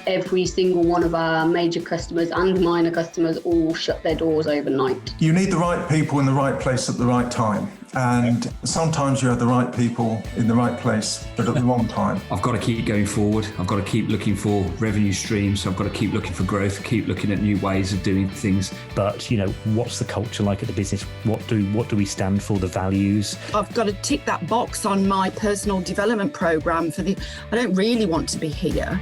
every single one of our major customers and minor customers all shut their doors overnight. You need the right people in the right place at the right time. And sometimes you have the right people in the right place, but at the wrong time. I've got to keep going forward. I've got to keep looking for revenue streams. I've got to keep looking for growth, keep looking at new ways of doing things. But, what's the culture like at the business? What do we stand for, the values? I've got to tick that box on my personal development program I don't really want to be here.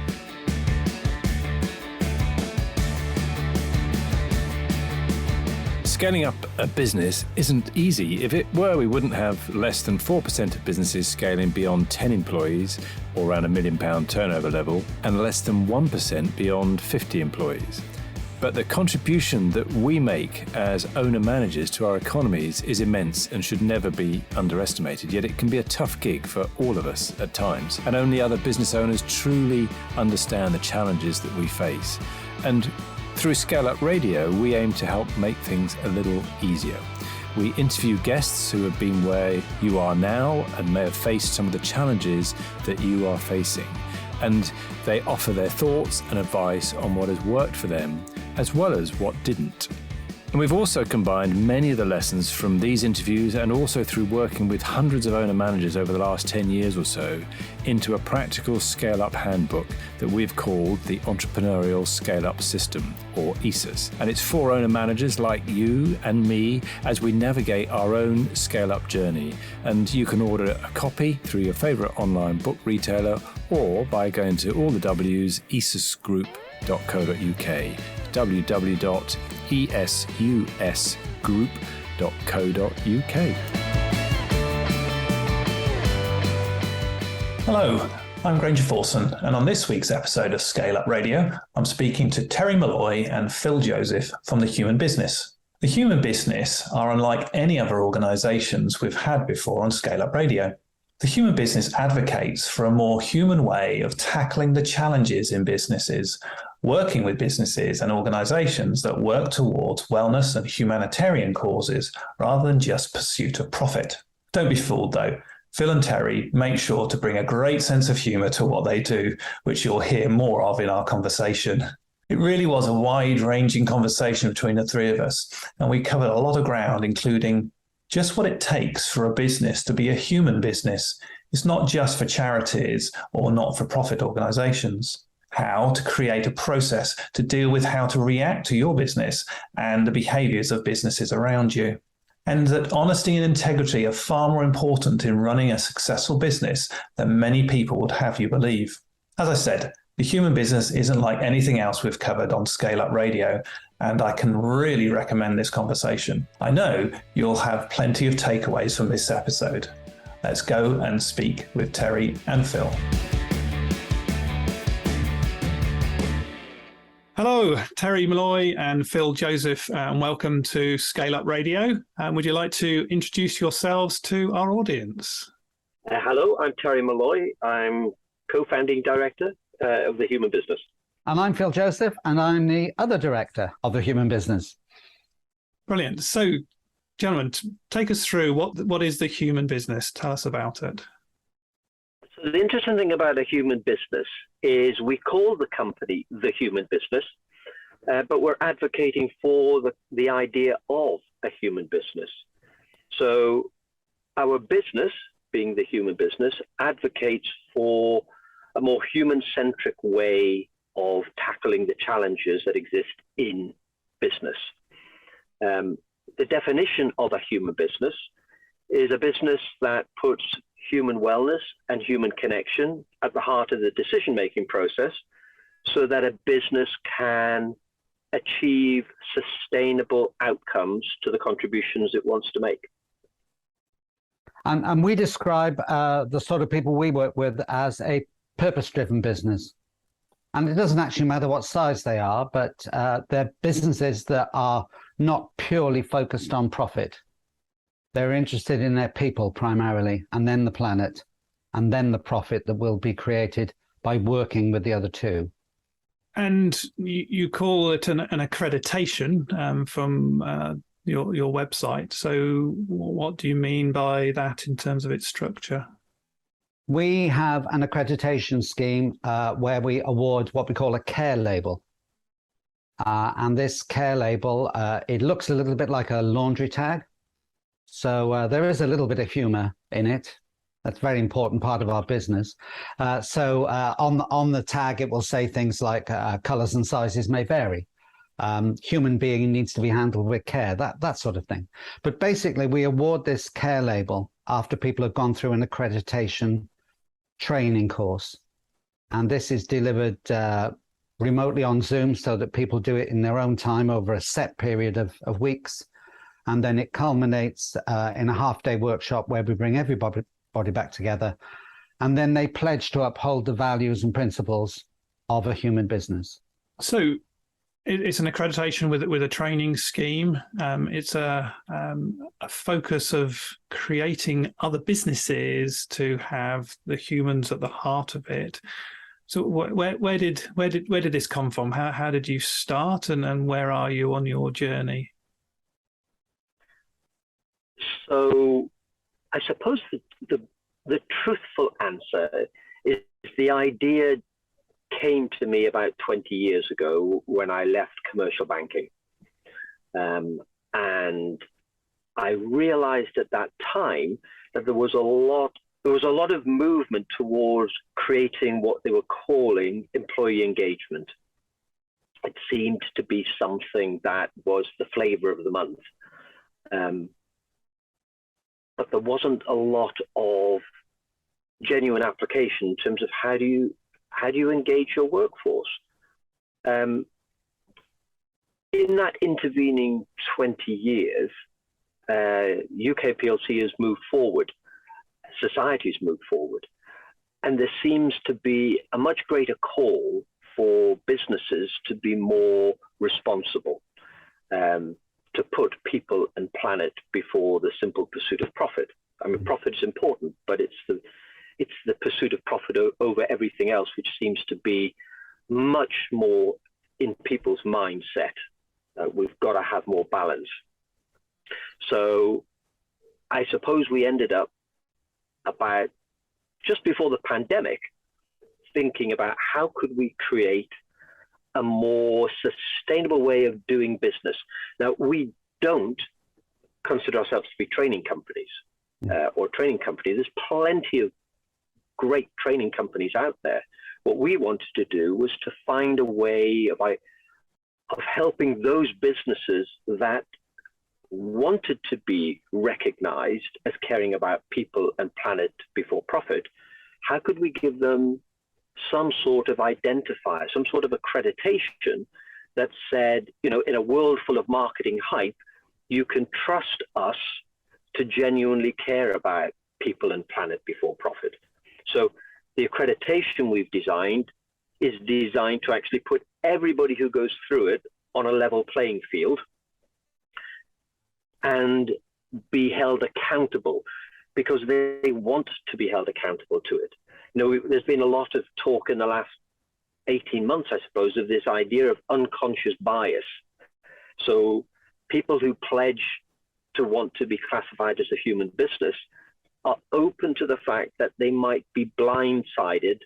Scaling up a business isn't easy. If it were, we wouldn't have less than 4% of businesses scaling beyond 10 employees or around £1 million turnover level, and less than 1% beyond 50 employees. But the contribution that we make as owner-managers to our economies is immense and should never be underestimated, yet it can be a tough gig for all of us at times. And only other business owners truly understand the challenges that we face. And through ScaleUp Radio, we aim to help make things a little easier. We interview guests who have been where you are now and may have faced some of the challenges that you are facing. And they offer their thoughts and advice on what has worked for them, as well as what didn't. And we've also combined many of the lessons from these interviews and also through working with hundreds of owner managers over the last 10 years or so into a practical scale-up handbook that we've called the Entrepreneurial Scale-Up System, or ESUS. And it's for owner managers like you and me as we navigate our own scale-up journey. And you can order a copy through your favourite online book retailer or by going to all the W's, esusgroup.co.uk, www.esusgroup.co.uk. Hello, I'm Granger Forson, and on this week's episode of ScaleUp Radio, I'm speaking to Terry Malloy and Phil Joseph from The Human Business. The Human Business are unlike any other organisations we've had before on ScaleUp Radio. The Human Business advocates for a more human way of tackling the challenges in businesses, working with businesses and organisations that work towards wellness and humanitarian causes rather than just pursuit of profit. Don't be fooled though. Phil and Terry make sure to bring a great sense of humour to what they do, which you'll hear more of in our conversation. It really was a wide-ranging conversation between the three of us, and we covered a lot of ground, including just what it takes for a business to be a human business. It's not just for charities or not-for-profit organisations. How to create a process to deal with how to react to your business and the behaviours of businesses around you. And that honesty and integrity are far more important in running a successful business than many people would have you believe. As I said, the human business isn't like anything else we've covered on ScaleUp Radio, and I can really recommend this conversation. I know you'll have plenty of takeaways from this episode. Let's go and speak with Terry and Phil. Hello, Terry Malloy and Phil Joseph, and welcome to ScaleUp Radio. Would you like to introduce yourselves to our audience? Hello, I'm Terry Malloy. I'm co-founding director of The Human Business. And I'm Phil Joseph, and I'm the other director of The Human Business. Brilliant. So, gentlemen, take us through what is The Human Business? Tell us about it. So the interesting thing about a human business is we call the company The Human Business, but we're advocating for the idea of a human business. So our business, being The Human Business, advocates for a more human-centric way of tackling the challenges that exist in business. The definition of a human business is a business that puts human wellness and human connection at the heart of the decision-making process so that a business can achieve sustainable outcomes to the contributions it wants to make. And we describe the sort of people we work with as a purpose-driven business. And it doesn't actually matter what size they are, but they're businesses that are not purely focused on profit. They're interested in their people primarily, and then the planet, and then the profit that will be created by working with the other two. And you call it an accreditation from your website. So what do you mean by that in terms of its structure? We have an accreditation scheme where we award what we call a care label. And this care label, it looks a little bit like a laundry tag. So there is a little bit of humor in it. That's a very important part of our business. So on the tag, it will say things like colors and sizes may vary. Human being needs to be handled with care, that sort of thing. But basically, we award this care label after people have gone through an accreditation training course. And this is delivered remotely on Zoom so that people do it in their own time over a set period of weeks. And then it culminates in a half-day workshop where we bring everybody back together. And then they pledge to uphold the values and principles of a human business. So it's an accreditation with a training scheme. It's a focus of creating other businesses to have the humans at the heart of it. So where did this come from? How did you start, and where are you on your journey? So I suppose the truthful answer is the idea came to me about 20 years ago when I left commercial banking. And I realized at that time that there was a lot of movement towards creating what they were calling employee engagement. It seemed to be something that was the flavor of the month. But there wasn't a lot of genuine application in terms of how do you engage your workforce. In that intervening 20 years, UK PLC has moved forward, society's moved forward, and there seems to be a much greater call for businesses to be more responsible, to put people and planet before the simple pursuit of profit. I mean, profit is important, but it's the pursuit of profit over everything else, which seems to be much more in people's mindset. We've got to have more balance. So I suppose we ended up about just before the pandemic thinking about how could we create a more sustainable way of doing business. Now, we don't consider ourselves to be training companies or training companies. There's plenty of great training companies out there. What we wanted to do was to find a way of helping those businesses that wanted to be recognized as caring about people and planet before profit. How could we give them some sort of identifier, some sort of accreditation that said, you know, in a world full of marketing hype, you can trust us to genuinely care about people and planet before profit. So the accreditation we've designed is designed to actually put everybody who goes through it on a level playing field and be held accountable because they want to be held accountable to it. You know, there's been a lot of talk in the last 18 months, I suppose, of this idea of unconscious bias. So people who pledge to want to be classified as a human business are open to the fact that they might be blindsided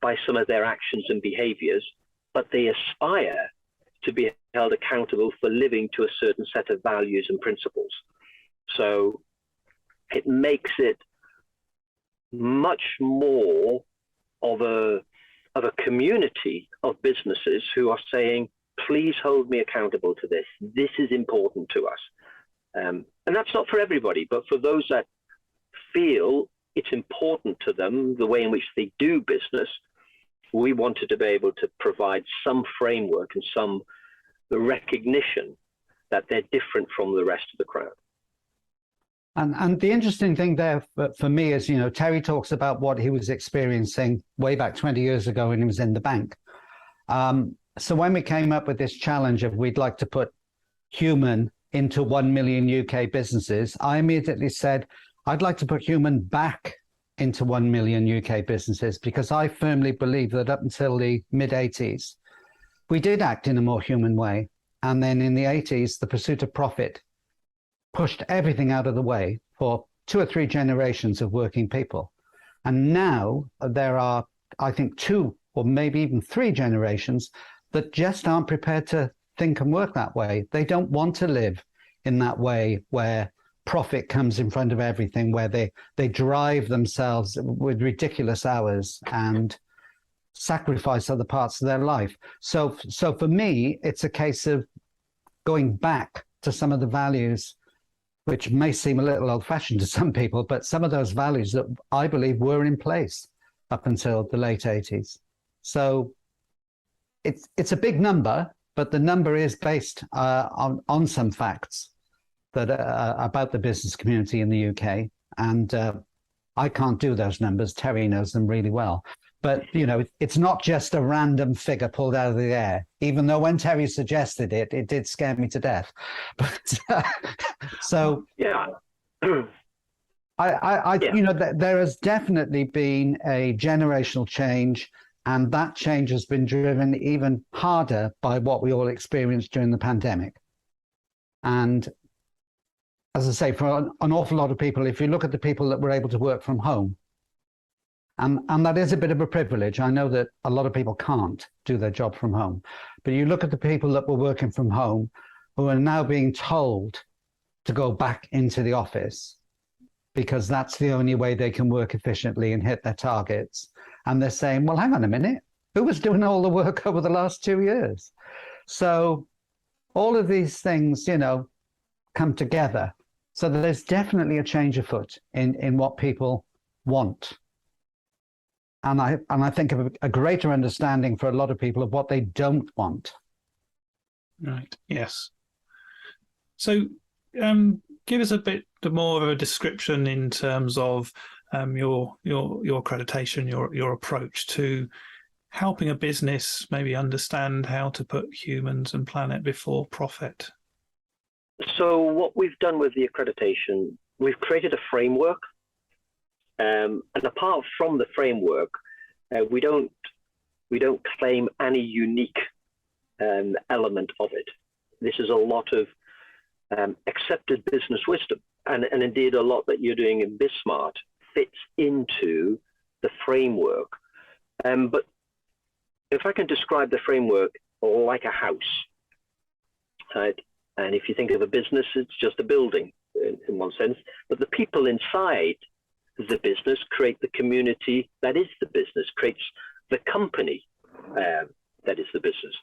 by some of their actions and behaviors, but they aspire to be held accountable for living to a certain set of values and principles. So it makes it much more of a community of businesses who are saying, please hold me accountable to this. This is important to us. And that's not for everybody, but for those that feel it's important to them, the way in which they do business, we wanted to be able to provide some framework and some recognition that they're different from the rest of the crowd. And the interesting thing there for me is, you know, Terry talks about what he was experiencing way back 20 years ago when he was in the bank. So when we came up with this challenge of we'd like to put human into 1 million UK businesses, I immediately said, I'd like to put human back into 1 million UK businesses, because I firmly believe that up until the mid-80s, we did act in a more human way. And then in the 80s, the pursuit of profit pushed everything out of the way for 2 or 3 generations of working people. And now there are, I think, 2 or maybe even 3 generations that just aren't prepared to think and work that way. They don't want to live in that way where profit comes in front of everything, where they drive themselves with ridiculous hours and sacrifice other parts of their life. So for me, it's a case of going back to some of the values, which may seem a little old-fashioned to some people, but some of those values that I believe were in place up until the late 80s. So it's a big number, but the number is based on some facts that about the business community in the UK. And I can't do those numbers. Terry knows them really well. But, you know, it's not just a random figure pulled out of the air, even though when Terry suggested it, it did scare me to death. But so, yeah. I you know, there has definitely been a generational change, and that change has been driven even harder by what we all experienced during the pandemic. And as I say, for an awful lot of people, if you look at the people that were able to work from home, and that is a bit of a privilege. I know that a lot of people can't do their job from home, but you look at the people that were working from home who are now being told to go back into the office because that's the only way they can work efficiently and hit their targets. And they're saying, well, hang on a minute, who was doing all the work over the last 2 years? So all of these things, you know, come together. So there's definitely a change afoot in what people want. And I think of a greater understanding for a lot of people of what they don't want. Right. Yes. So, give us a bit more of a description in terms of your accreditation, your approach to helping a business maybe understand how to put humans and planet before profit. So, what we've done with the accreditation, we've created a framework. And apart from the framework, we don't claim any unique element of it. This is a lot of accepted business wisdom, and indeed a lot that you're doing in BizSmart fits into the framework. But if I can describe the framework like a house, right? And if you think of a business, it's just a building in one sense, but the people inside the business create the community that is the business, creates the company that is the business.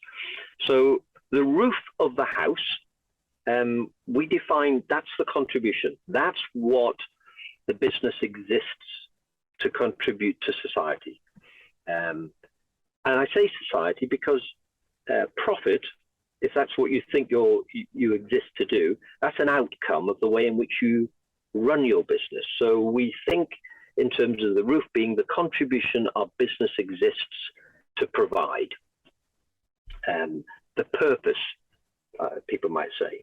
So the roof of the house, we define that's the contribution. That's what the business exists to contribute to society. And I say society because profit, if that's what you think you exist to do, that's an outcome of the way in which you run your business. So we think in terms of the roof being the contribution our business exists to provide. The purpose, people might say.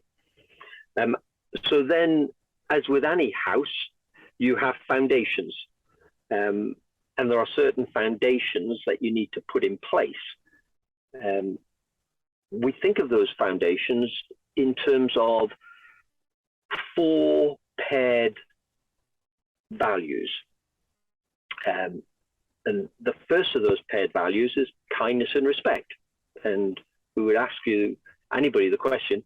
So then, as with any house, you have foundations. And there are certain foundations that you need to put in place. We think of those foundations in terms of 4 paired values. And the first of those paired values is kindness and respect. And we would ask anybody the question,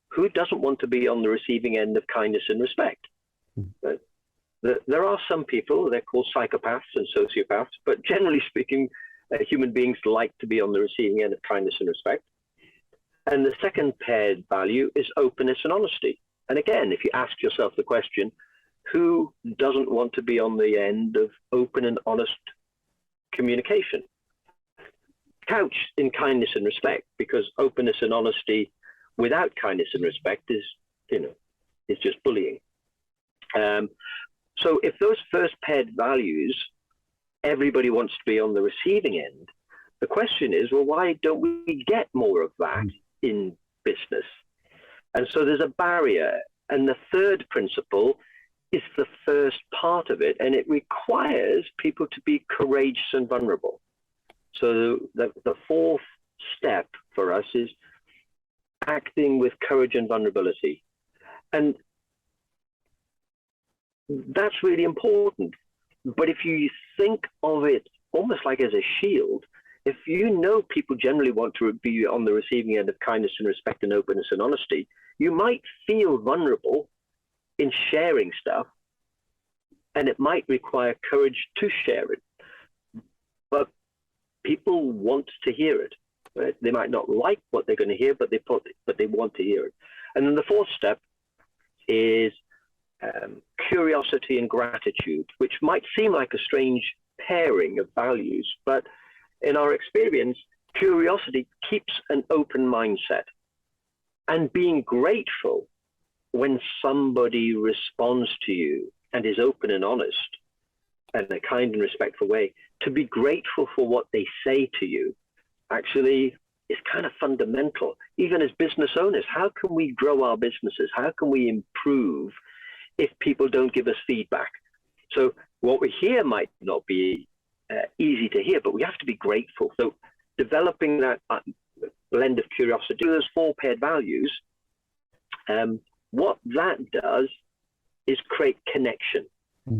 who doesn't want to be on the receiving end of kindness and respect? There are some people, they're called psychopaths and sociopaths, but generally speaking, human beings like to be on the receiving end of kindness and respect. And the second paired value is openness and honesty. And again, if you ask yourself the question, who doesn't want to be on the end of open and honest communication? Couched in kindness and respect, because openness and honesty without kindness and respect is just bullying. So if those first paired values, everybody wants to be on the receiving end, the question is, well, why don't we get more of that in business? And so there's a barrier. And the third principle is the first part of it, and it requires people to be courageous and vulnerable. So the fourth step for us is acting with courage and vulnerability. And that's really important. But if you think of it almost like as a shield, if you know people generally want to be on the receiving end of kindness and respect and openness and honesty, you might feel vulnerable in sharing stuff, and it might require courage to share it. But people want to hear it. Right? They might not like what they're going to hear, but they want to hear it. And then the fourth step is curiosity and gratitude, which might seem like a strange pairing of values, but in our experience, curiosity keeps an open mindset. And being grateful when somebody responds to you and is open and honest and in a kind and respectful way, to be grateful for what they say to you actually is kind of fundamental. Even as business owners, how can we grow our businesses? How can we improve if people don't give us feedback? So what we hear might not be easy to hear, but we have to be grateful. So developing that blend of curiosity, those four paired values, what that does is create connection.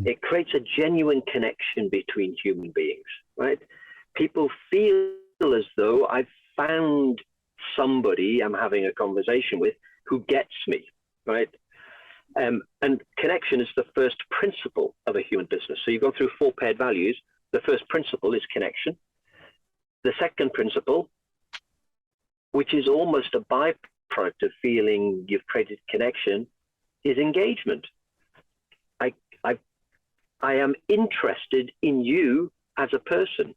It creates a genuine connection between human beings, right? People feel as though I've found somebody I'm having a conversation with who gets me, right? And connection is the first principle of a human business. So you've gone through four paired values. The first principle is connection. The second principle, which is almost a byproduct of feeling you've created connection, is engagement. I am interested in you as a person.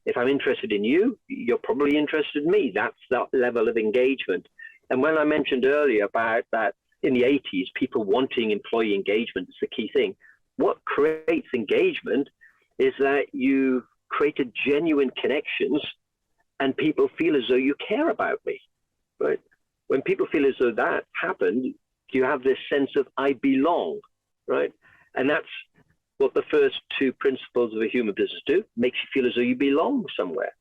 If I'm interested in you, you're probably interested in me. That's that level of engagement. And when I mentioned earlier about that in the 80s, people wanting employee engagement is the key thing. What creates engagement is that you created genuine connections and people feel as though you care about me, right? When people feel as though that happened, you have this sense of I belong, right? And that's what the first two principles of a human business do, makes you feel as though you belong somewhere.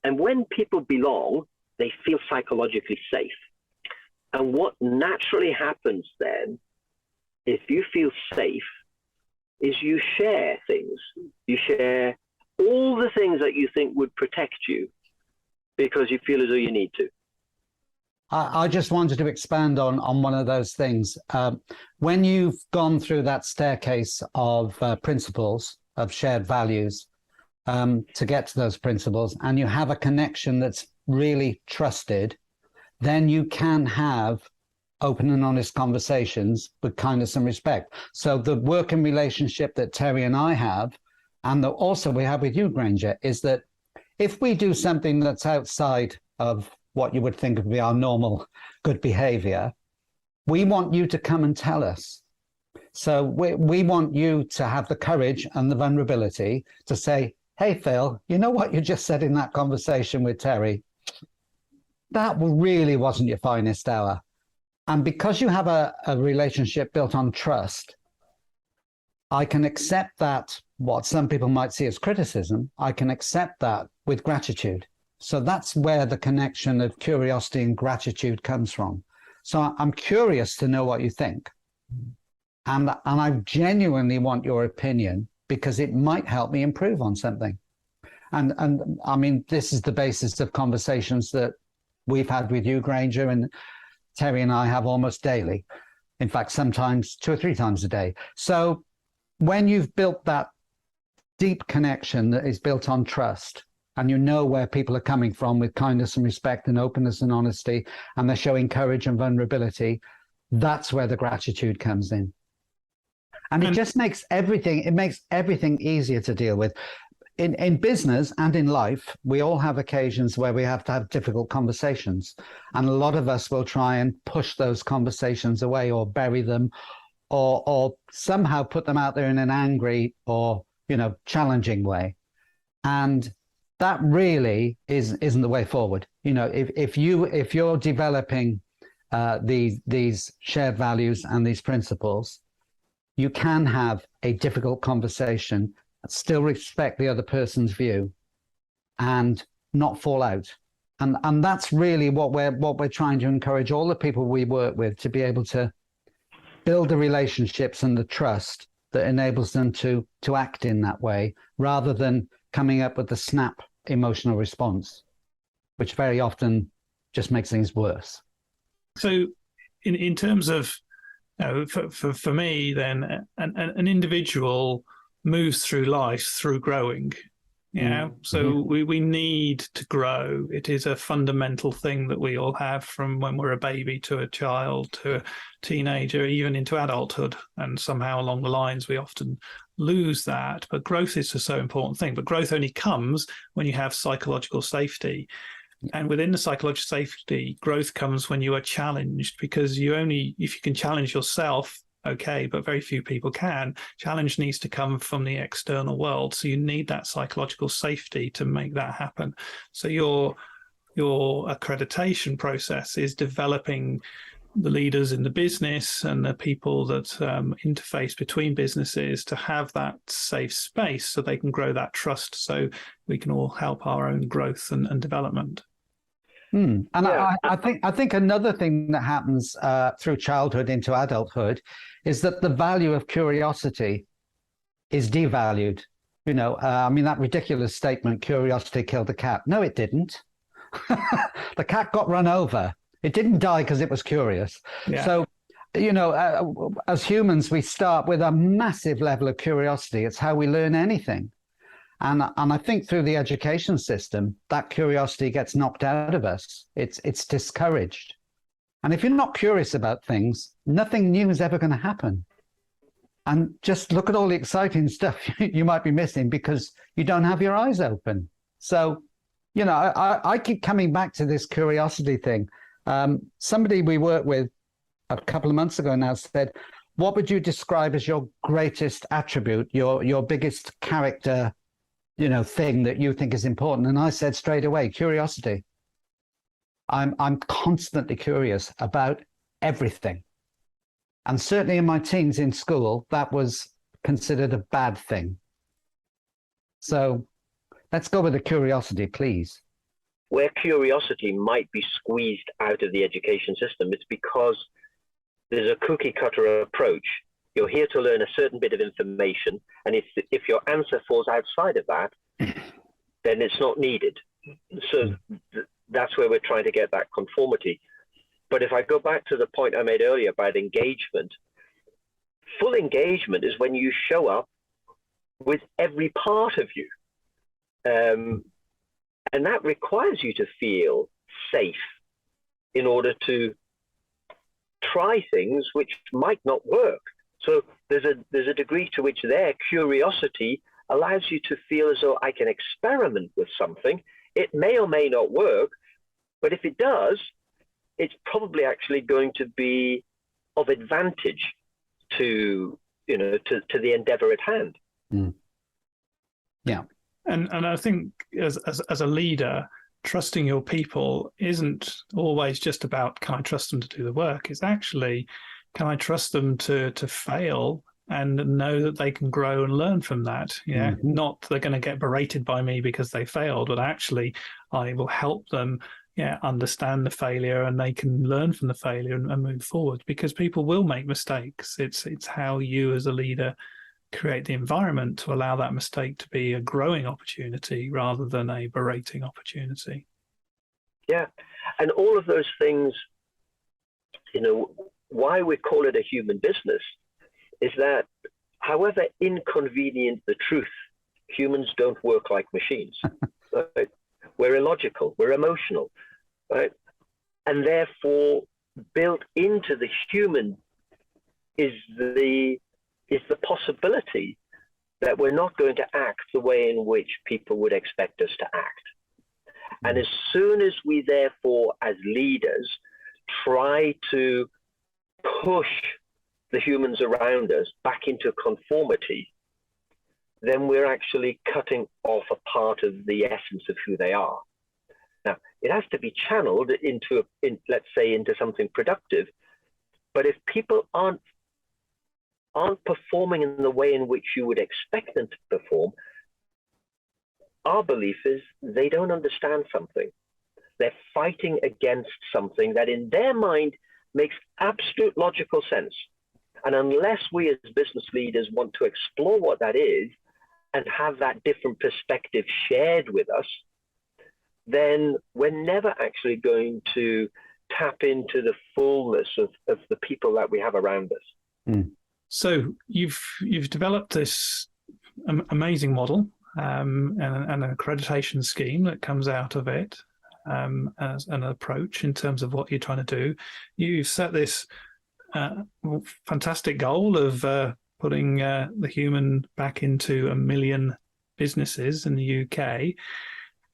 And when people belong, they feel psychologically safe. And what naturally happens then, if you feel safe, is you share things. You share all the things that you think would protect you because you feel as though you need to. I just wanted to expand on one of those things. When you've gone through that staircase of principles, of shared values, to get to those principles, and you have a connection that's really trusted, then you can have open and honest conversations with kindness and respect. So the working relationship that Terry and I have, and that also we have with you, Granger, is that if we do something that's outside of what you would think would be our normal good behavior, we want you to come and tell us. So we want you to have the courage and the vulnerability to say, hey, Phil, you know what you just said in that conversation with Terry? That really wasn't your finest hour. And because you have a relationship built on trust, I can accept that, what some people might see as criticism, I can accept that with gratitude. So that's where the connection of curiosity and gratitude comes from. So I'm curious to know what you think. And I genuinely want your opinion because it might help me improve on something. And I mean, this is the basis of conversations that we've had with you, Granger, and Terry and I have almost daily. In fact, sometimes 2 or 3 times a day. So when you've built that deep connection that is built on trust, and you know where people are coming from with kindness and respect and openness and honesty, and they're showing courage and vulnerability, that's where the gratitude comes in. And it just makes everything easier to deal with. In business and in life, we all have occasions where we have to have difficult conversations. And a lot of us will try and push those conversations away or bury them or somehow put them out there in an angry or, challenging way. And that really isn't the way forward. If you're developing these shared values and these principles, you can have a difficult conversation, still respect the other person's view, and not fall out. And that's really what we're trying to encourage all the people we work with to be able to build the relationships and the trust that enables them to act in that way, rather than coming up with the snap emotional response, which very often just makes things worse. So in terms of, for me, then an individual moves through life through growing. So we need to grow. It is a fundamental thing that we all have, from when we're a baby to a child to a teenager, even into adulthood. And somehow along the lines, we often lose that. But growth is a so important thing. But growth only comes when you have psychological safety. And within the psychological safety, growth comes when you are challenged, because if you can challenge yourself, okay, but very few people can. Challenge needs to come from the external world. So you need that psychological safety to make that happen. So your accreditation process is developing the leaders in the business and the people that interface between businesses to have that safe space so they can grow that trust, so we can all help our own growth and development. And I think another thing that happens through childhood into adulthood is that the value of curiosity is devalued. That ridiculous statement, curiosity killed the cat. No, it didn't. The cat got run over. It didn't die because it was curious. Yeah. So, as humans, we start with a massive level of curiosity. It's how we learn anything. And I think through the education system, that curiosity gets knocked out of us. It's discouraged. And if you're not curious about things, nothing new is ever going to happen. And just look at all the exciting stuff you might be missing because you don't have your eyes open. So, I keep coming back to this curiosity thing. Somebody we worked with a couple of months ago now said, what would you describe as your greatest attribute, your biggest character thing that you think is important? And I said straight away, curiosity. I'm constantly curious about everything. And certainly in my teens in school, that was considered a bad thing. So let's go with the curiosity, please. Where curiosity might be squeezed out of the education system, it's because there's a cookie cutter approach. You're here to learn a certain bit of information, and if your answer falls outside of that, then it's not needed. So that's where we're trying to get that conformity. But if I go back to the point I made earlier about engagement, full engagement is when you show up with every part of you. And that requires you to feel safe in order to try things which might not work. So there's a degree to which their curiosity allows you to feel as though I can experiment with something. It may or may not work, but if it does, it's probably actually going to be of advantage to the endeavor at hand. Mm. Yeah. And I think as a leader, trusting your people isn't always just about, can I trust them to do the work? It's actually, can I trust them to fail and know that they can grow and learn from that? Yeah, mm-hmm. Not they're going to get berated by me because they failed, but actually I will help them understand the failure, and they can learn from the failure and move forward, because people will make mistakes. It's how you as a leader create the environment to allow that mistake to be a growing opportunity rather than a berating opportunity. Yeah, and all of those things, why we call it a human business is that however inconvenient the truth, humans don't work like machines. Right? We're illogical, we're emotional, right? And therefore, built into the human is the possibility that we're not going to act the way in which people would expect us to act. And as soon as we, therefore, as leaders, try to push the humans around us back into conformity, then we're actually cutting off a part of the essence of who they are. Now, it has to be channeled into something productive. But if people aren't performing in the way in which you would expect them to perform, our belief is they don't understand something. They're fighting against something that in their mind makes absolute logical sense. And unless we as business leaders want to explore what that is and have that different perspective shared with us, then we're never actually going to tap into the fullness of the people that we have around us. So you've developed this amazing model and an accreditation scheme that comes out of it as an approach in terms of what you're trying to do. You set this fantastic goal of putting the human back into 1 million businesses in the UK.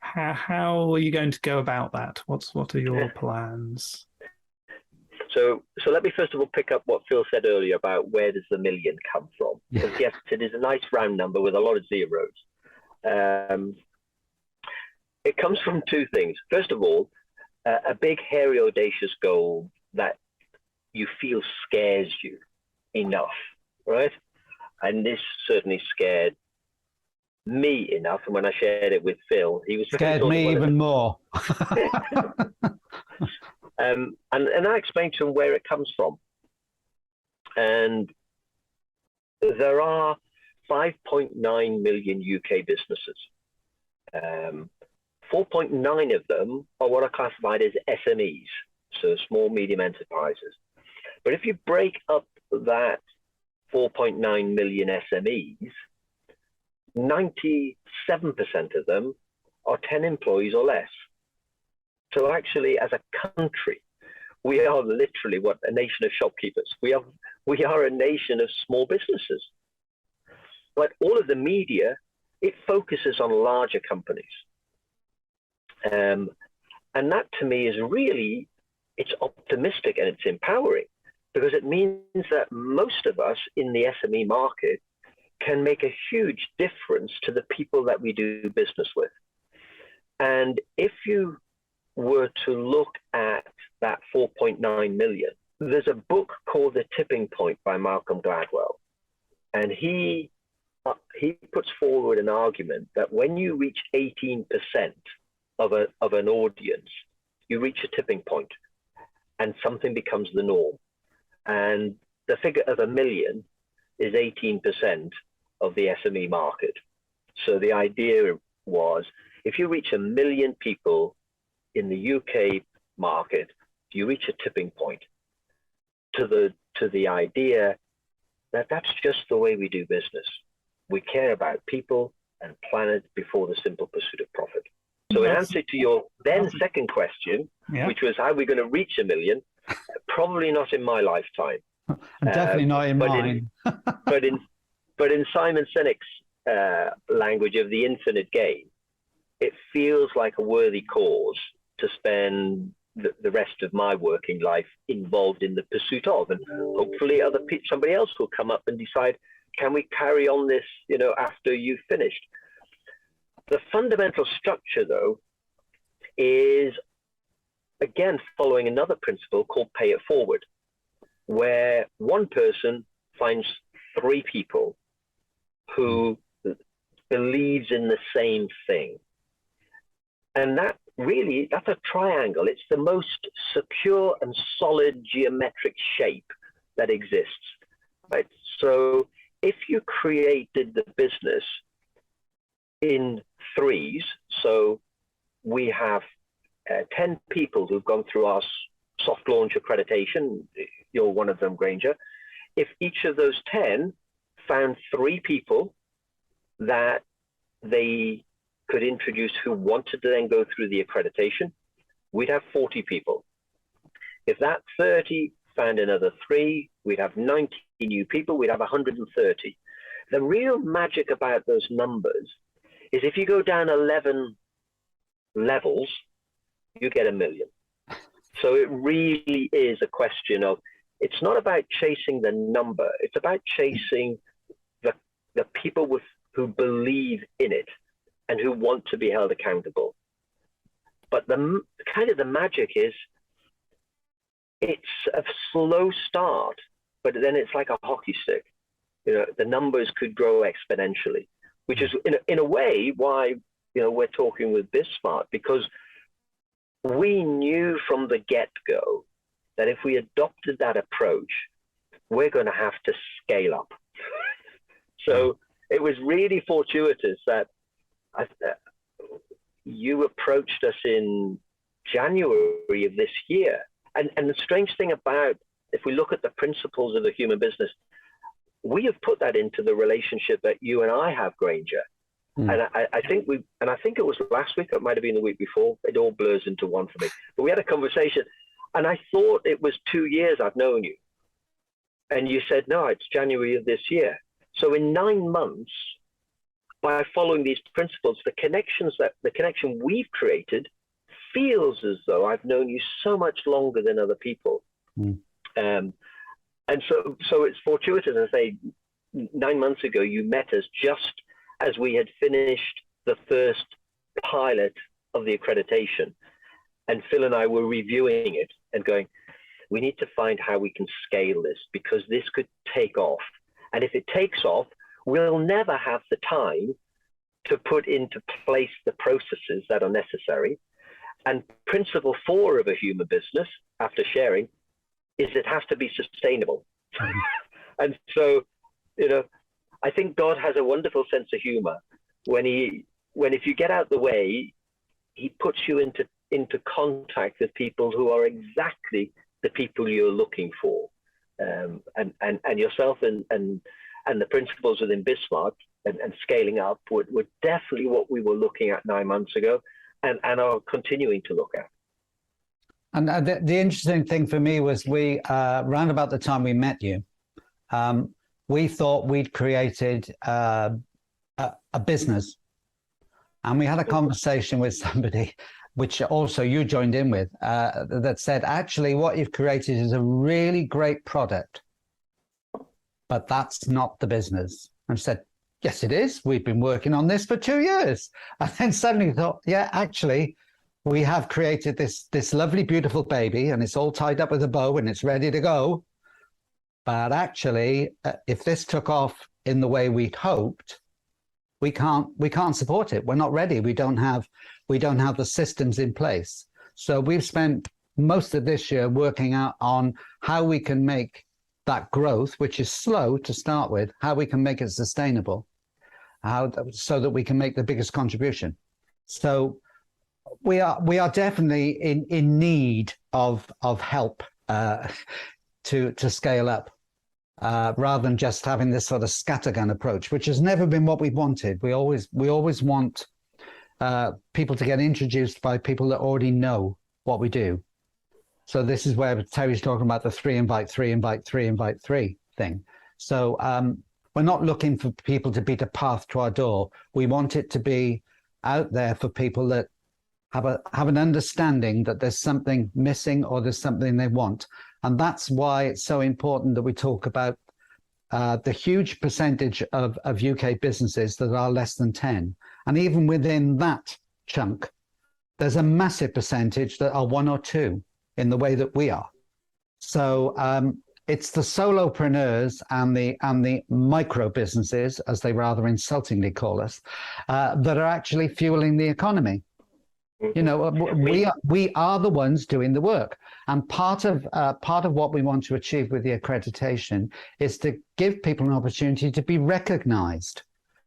How are you going to go about that? What are your plans? So let me first of all pick up what Phil said earlier about where does the million come from? Because yes, it is a nice round number with a lot of zeros. It comes from two things. First of all, a big, hairy, audacious goal that you feel scares you enough, right? And this certainly scared me enough. And when I shared it with Phil, he was scared me even more. And I explained to him where it comes from. And there are 5.9 million UK businesses. 4.9 of them are what are classified as SMEs, so small, medium enterprises. But if you break up that 4.9 million SMEs, 97% of them are 10 employees or less. So actually, as a country, we are literally what, a nation of shopkeepers. We are a nation of small businesses. But all of the media, it focuses on larger companies. And that to me is really, it's optimistic and it's empowering, because it means that most of us in the SME market can make a huge difference to the people that we do business with. And if you were to look at that 4.9 million, there's a book called The Tipping Point by Malcolm Gladwell. And he puts forward an argument that when you reach 18% of an audience, you reach a tipping point and something becomes the norm. And the figure of 1 million is 18% of the SME market. So the idea was, if you reach 1 million people in the UK market, you reach a tipping point to the idea that that's just the way we do business. We care about people and planet before the simple pursuit of profit. So in answer to your then second question, which was how are we going to reach 1 million, probably not in my lifetime. And definitely not in mine. but in Simon Sinek's language of the infinite game, it feels like a worthy cause to spend the rest of my working life involved in the pursuit of, and hopefully somebody else will come up and decide, can we carry on this, after you've finished? The fundamental structure, though, is, again, following another principle called pay it forward, where one person finds 3 people who believes in the same thing. And that's a triangle. It's the most secure and solid geometric shape that exists, right? So if you created the business in 3s, so we have 10 people who've gone through our soft launch accreditation, you're one of them, Granger. If each of those 10 found 3 people that they could introduce who wanted to then go through the accreditation, we'd have 40 people. If that 30 found another 3, we'd have 90 new people, we'd have 130. The real magic about those numbers is if you go down 11 levels, you get 1 million. So it really is a question of, it's not about chasing the number, it's about chasing the people who believe in it and who want to be held accountable. But the magic is, it's a slow start, but then it's like a hockey stick. The numbers could grow exponentially, which is in a way why we're talking with BizSmart, because we knew from the get-go that if we adopted that approach, we're going to have to scale up. So it was really fortuitous that you approached us in January of this year. And the strange thing about, if we look at the principles of the human business, we have put that into the relationship that you and I have, Granger. And I think it was last week, it might have been the week before. It all blurs into one for me. But we had a conversation, and I thought it was 2 years I've known you. And you said, no, it's January of this year. So in 9 months, by following these principles, the connection we've created feels as though I've known you so much longer than other people. And so it's fortuitous. I say 9 months ago, you met us just as we had finished the first pilot of the accreditation. And Phil and I were reviewing it and going, we need to find how we can scale this, because this could take off. And if it takes off, we'll never have the time to put into place the processes that are necessary. And principle 4 of a human business, after sharing, is it has to be sustainable. And so, I think God has a wonderful sense of humor when if you get out the way, he puts you into contact with people who are exactly the people you're looking for. And yourself and the principles within Bismarck and scaling up were definitely what we were looking at 9 months ago and are continuing to look at. And the interesting thing for me was we, round about the time we met you, we thought we'd created a business. And we had a conversation with somebody, which also you joined in with, that said, actually, what you've created is a really great product, but that's not the business. And I said, yes, it is. We've been working on this for 2 years. And then suddenly thought, yeah, actually, we have created this lovely, beautiful baby, and it's all tied up with a bow and it's ready to go. But actually, if this took off in the way we'd hoped, we can't support it. We're not ready. We don't have the systems in place. So we've spent most of this year working out on how we can make that growth, which is slow to start with, how we can make it sustainable, so that we can make the biggest contribution. So we are definitely in need of help to scale up, rather than just having this sort of scattergun approach, which has never been what we wanted. We always want people to get introduced by people that already know what we do. So this is where Terry's talking about the 3 invite 3 invite 3 invite 3 thing. So we're not looking for people to beat a path to our door. We want it to be out there for people that have an understanding that there's something missing or there's something they want. And that's why it's so important that we talk about the huge percentage of UK businesses that are less than 10. And even within that chunk, there's a massive percentage that are 1 or 2 in the way that we are. So it's the solopreneurs and the micro businesses, as they rather insultingly call us, that are actually fueling the economy. We are the ones doing the work, and part of what we want to achieve with the accreditation is to give people an opportunity to be recognized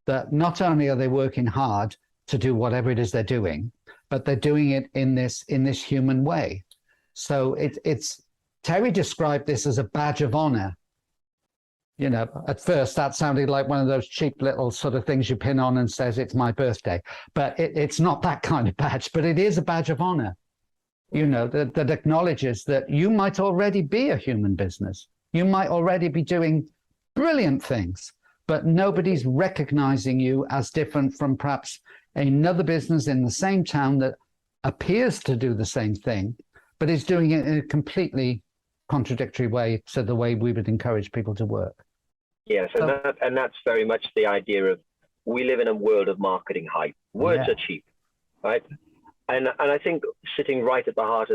that not only are they working hard to do whatever it is they're doing, but they're doing it in this human way. So it's Terry described this as a badge of honor. At first that sounded like one of those cheap little sort of things you pin on and says it's my birthday, but it's not that kind of badge, but it is a badge of honor, that acknowledges that you might already be a human business. You might already be doing brilliant things, but nobody's recognizing you as different from perhaps another business in the same town that appears to do the same thing, but is doing it in a completely contradictory way to the way we would encourage people to work. Yes, and that's very much the idea of, we live in a world of marketing hype. Words are cheap, right? And I think sitting right at the heart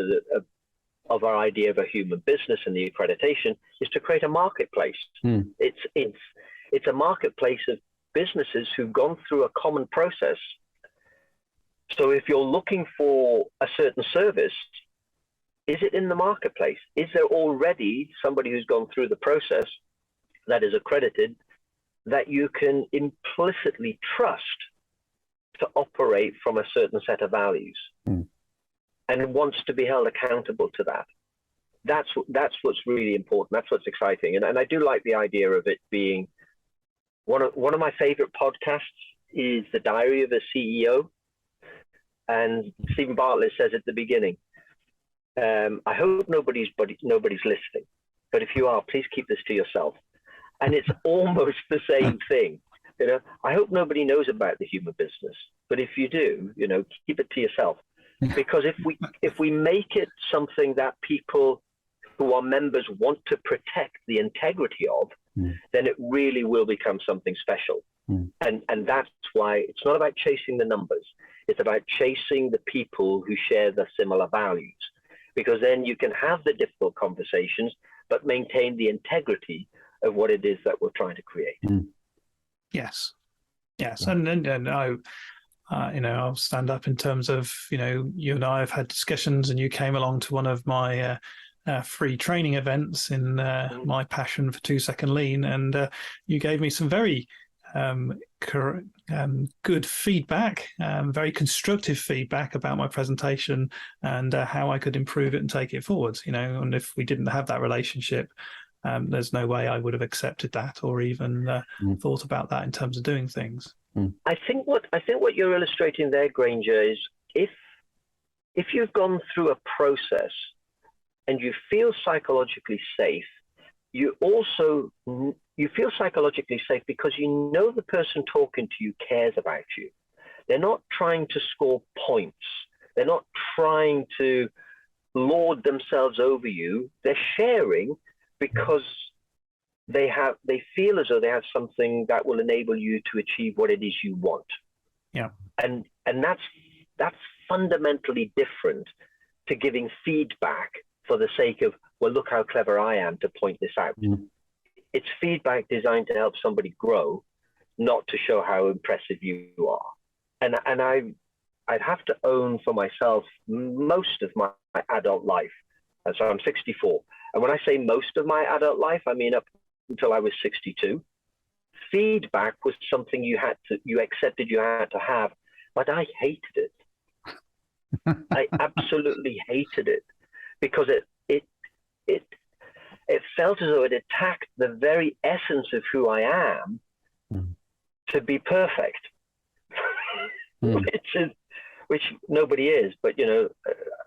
of our idea of a human business and the accreditation is to create a marketplace. It's a marketplace of businesses who've gone through a common process. So if you're looking for a certain service, is it in the marketplace? Is there already somebody who's gone through the process that is accredited that you can implicitly trust to operate from a certain set of values and wants to be held accountable to that? That's what's really important. That's what's exciting. And I do like the idea of it being one of my favorite podcasts is The Diary of a CEO. And Stephen Bartlett says at the beginning, I hope nobody's listening, but if you are, please keep this to yourself. And it's almost the same thing. You know, I hope nobody knows about the human business, but if you do, you know, keep it to yourself. Because if we make it something that people who are members want to protect the integrity of, then it really will become something special. And that's why it's not about chasing the numbers. It's about chasing the people who share the similar values, because then you can have the difficult conversations, but maintain the integrity of what it is that we're trying to create. Yes. And I'll stand up in terms of, you know, you and I have had discussions, and you came along to one of my free training events in my passion for 2-second lean, and you gave me some very good feedback, very constructive feedback about my presentation and how I could improve it and take it forwards. You know, and if we didn't have that relationship, there's no way I would have accepted that or even thought about that in terms of doing things. I think what you're illustrating there, Granger, is if you've gone through a process and you feel psychologically safe, you feel psychologically safe because you know the person talking to you cares about you. They're not trying to score points. They're not trying to lord themselves over you. They're sharing because they feel as though they have something that will enable you to achieve what it is you want. Yeah. And that's fundamentally different to giving feedback for the sake of, well, look how clever I am to point this out. It's feedback designed to help somebody grow, not to show how impressive you are. And I'd have to own for myself most of my adult life. And so I'm 64. And when I say most of my adult life, I mean up until I was 62. Feedback was something you accepted you had to have, but I hated it. I absolutely hated it because it felt as though it attacked the very essence of who I am to be perfect, which nobody is. But you know,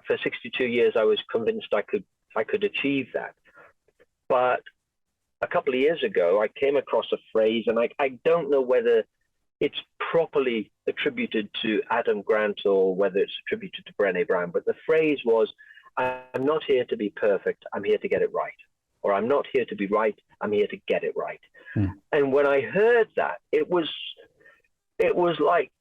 for 62 years, I was convinced I could achieve that. But a couple of years ago, I came across a phrase, and I don't know whether it's properly attributed to Adam Grant or whether it's attributed to Brené Brown, but the phrase was, I'm not here to be perfect, I'm here to get it right. Or I'm not here to be right, I'm here to get it right. And when I heard that, it was like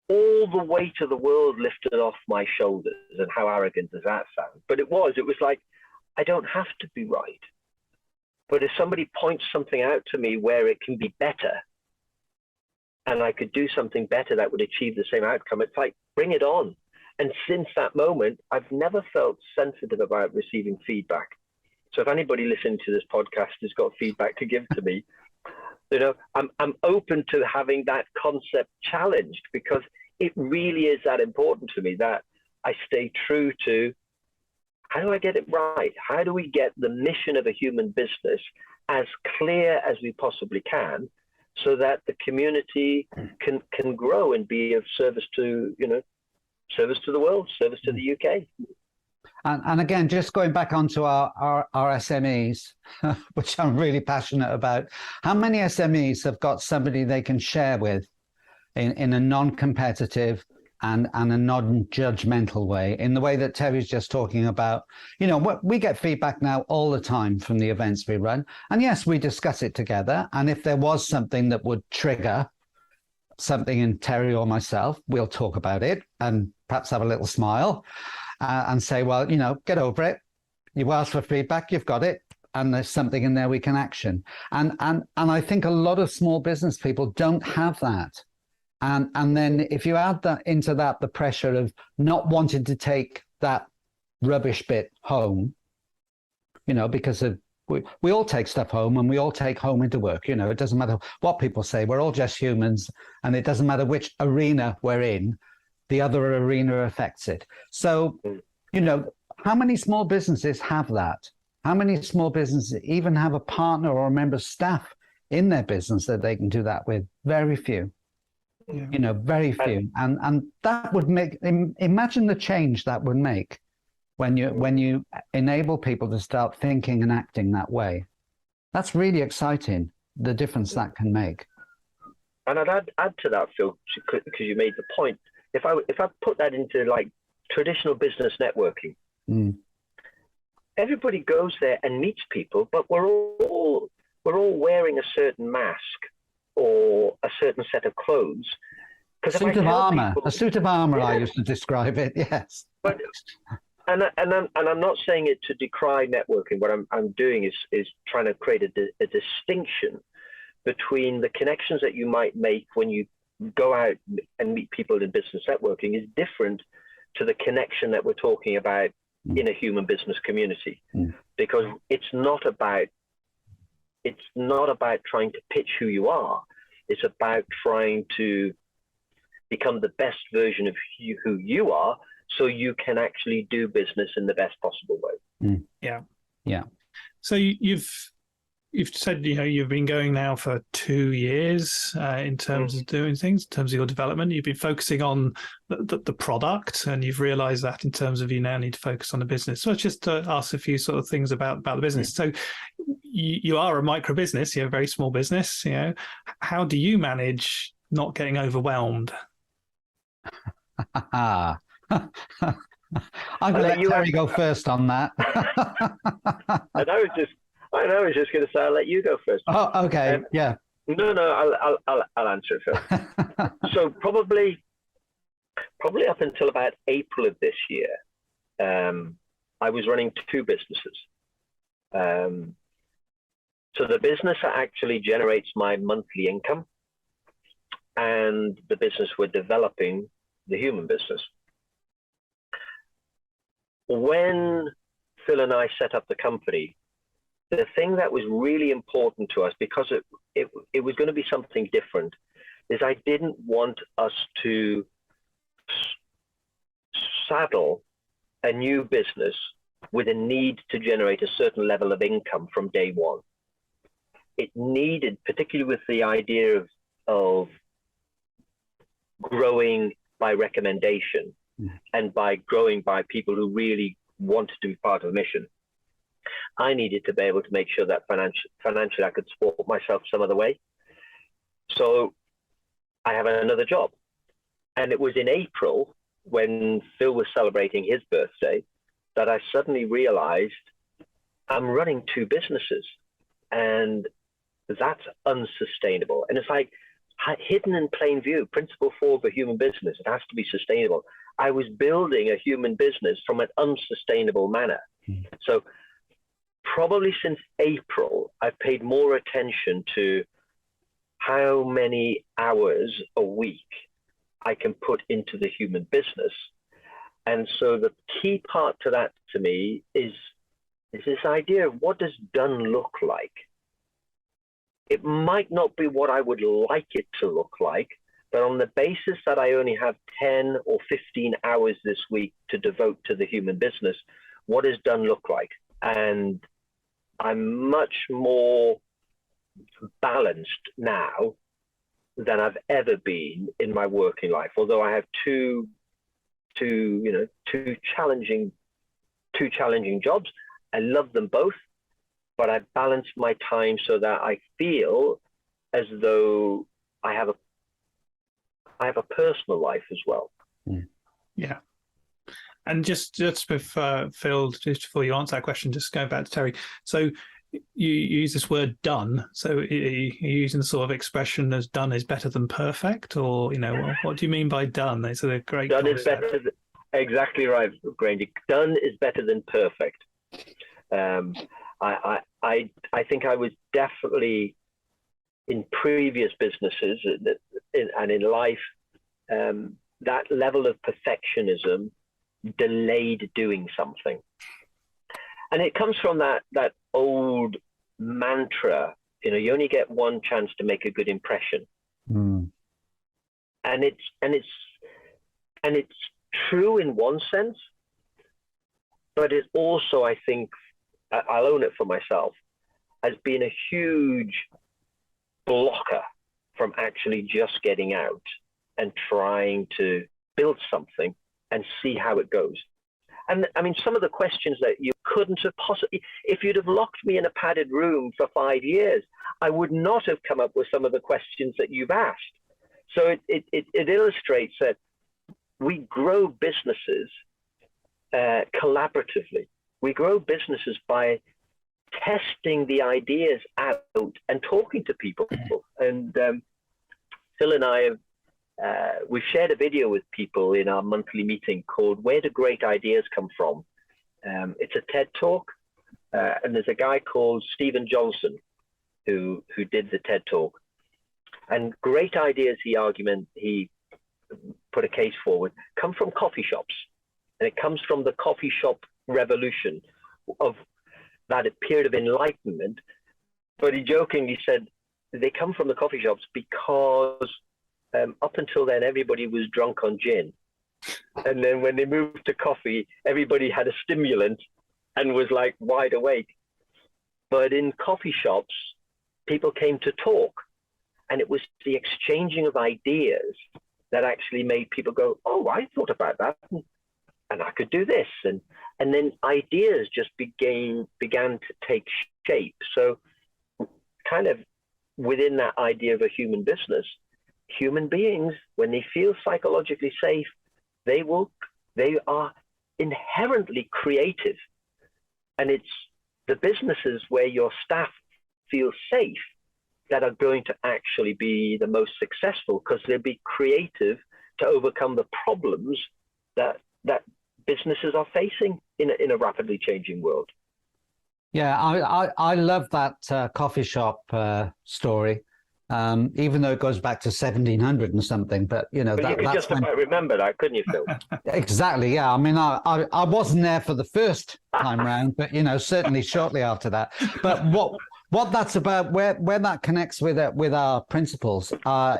all the weight of the world lifted off my shoulders. And how arrogant does that sound? But it was like, I don't have to be right. But if somebody points something out to me where it can be better, and I could do something better that would achieve the same outcome, it's like, bring it on. And since that moment, I've never felt sensitive about receiving feedback. So if anybody listening to this podcast has got feedback to give to me, you know, I'm open to having that concept challenged, because it really is that important to me that I stay true to, how do I get it right? How do we get the mission of a human business as clear as we possibly can, so that the community can grow and be of service to, you know, service to the world, service to the UK. And again, just going back onto our SMEs, which I'm really passionate about, how many SMEs have got somebody they can share with in a non-competitive and a non-judgmental way, in the way that Terry's just talking about? You know, we get feedback now all the time from the events we run. And yes, we discuss it together. And if there was something that would trigger something in Terry or myself, we'll talk about it and perhaps have a little smile and say, well, you know, get over it. You asked for feedback, you've got it. And there's something in there we can action. And I think a lot of small business people don't have that. And then if you add that into that, the pressure of not wanting to take that rubbish bit home, because we all take stuff home and we all take home into work. It doesn't matter what people say. We're all just humans, and it doesn't matter which arena we're in, the other arena affects it. So, how many small businesses have that? How many small businesses even have a partner or a member of staff in their business that they can do that with? Very few. Yeah. Very few. And that would imagine the change that would make when you enable people to start thinking and acting that way. That's really exciting, the difference that can make. And I'd add to that, Phil, because you made the point. If I put that into like traditional business networking, everybody goes there and meets people, but we're all wearing a certain mask or a certain set of clothes. A suit of armor, I used to describe it. Yes. But and I'm not saying it to decry networking. What I'm doing is trying to create a distinction between the connections that you might make when you go out and meet people in business networking is different to the connection that we're talking about in a human business community, because it's not about trying to pitch who you are. It's about trying to become the best version of who you are, so you can actually do business in the best possible way. Yeah. So you've said, you've been going now for 2 years in terms of doing things, in terms of your development. You've been focusing on the product, and you've realized that in terms of you now need to focus on the business. So let's just ask a few sort of things about the business. So you are a micro business, you're a very small business. How do you manage not getting overwhelmed? I'm going to let Terry go first on that. I was just going to say, I'll let you go first. Oh, okay. Yeah. No, I'll answer it first. So probably up until about April of this year, I was running 2 businesses. So the business that actually generates my monthly income, and the business we're developing, the human business. When Phil and I set up the company, the thing that was really important to us, because it was going to be something different, is I didn't want us to saddle a new business with a need to generate a certain level of income from day one. It needed, particularly with the idea of growing by recommendation and by growing by people who really wanted to be part of the mission, I needed to be able to make sure that financially I could support myself some other way. So I have another job. And it was in April, when Phil was celebrating his birthday, that I suddenly realized I'm running 2 businesses, and that's unsustainable. And it's like hidden in plain view, principle 4 of a human business, it has to be sustainable. I was building a human business from an unsustainable manner. So probably since April, I've paid more attention to how many hours a week I can put into the human business. And so the key part to that, to me, is this idea of what does done look like? It might not be what I would like it to look like, but on the basis that I only have 10 or 15 hours this week to devote to the human business, what does done look like? And I'm much more balanced now than I've ever been in my working life. Although I have two challenging jobs, I love them both, but I balance my time so that I feel as though I have a personal life as well. Yeah. And just before, Phil, just before you answer that question, just going back to Terry. So you use this word done. So are you using the sort of expression as done is better than perfect, or, what do you mean by done? It's a great done concept. Is better than, exactly right, Granger. Done is better than perfect. I think I was definitely in previous businesses and in life, that level of perfectionism delayed doing something. And it comes from that old mantra, you only get one chance to make a good impression. Mm. And it's true in one sense, but it also, I think, I'll own it for myself, has been a huge blocker from actually just getting out and trying to build something and see how it goes. And I mean, some of the questions that you couldn't have possibly, if you'd have locked me in a padded room for 5 years, I would not have come up with some of the questions that you've asked. So it illustrates that we grow businesses collaboratively. We grow businesses by testing the ideas out and talking to people. And Phil and I have we've shared a video with people in our monthly meeting called "Where Do Great Ideas Come From?" It's a TED talk, and there's a guy called Stephen Johnson who did the TED talk. And great ideas, he put a case forward, come from coffee shops, and it comes from the coffee shop revolution of that period of enlightenment. But he jokingly said they come from the coffee shops because up until then, everybody was drunk on gin. And then when they moved to coffee, everybody had a stimulant and was like wide awake. But in coffee shops, people came to talk. And it was the exchanging of ideas that actually made people go, oh, I thought about that. And I could do this. And then ideas just began to take shape. So kind of within that idea of a human business, human beings, when they feel psychologically safe, they are inherently creative. And it's the businesses where your staff feel safe that are going to actually be the most successful, because they'll be creative to overcome the problems that businesses are facing in a rapidly changing world. Yeah, I love that coffee shop story. Even though it goes back to 1700 and something, but you could just about remember that, couldn't you, Phil? Exactly. Yeah. I mean, I wasn't there for the first time round, but certainly shortly after that. But what that's about, where that connects with our principles,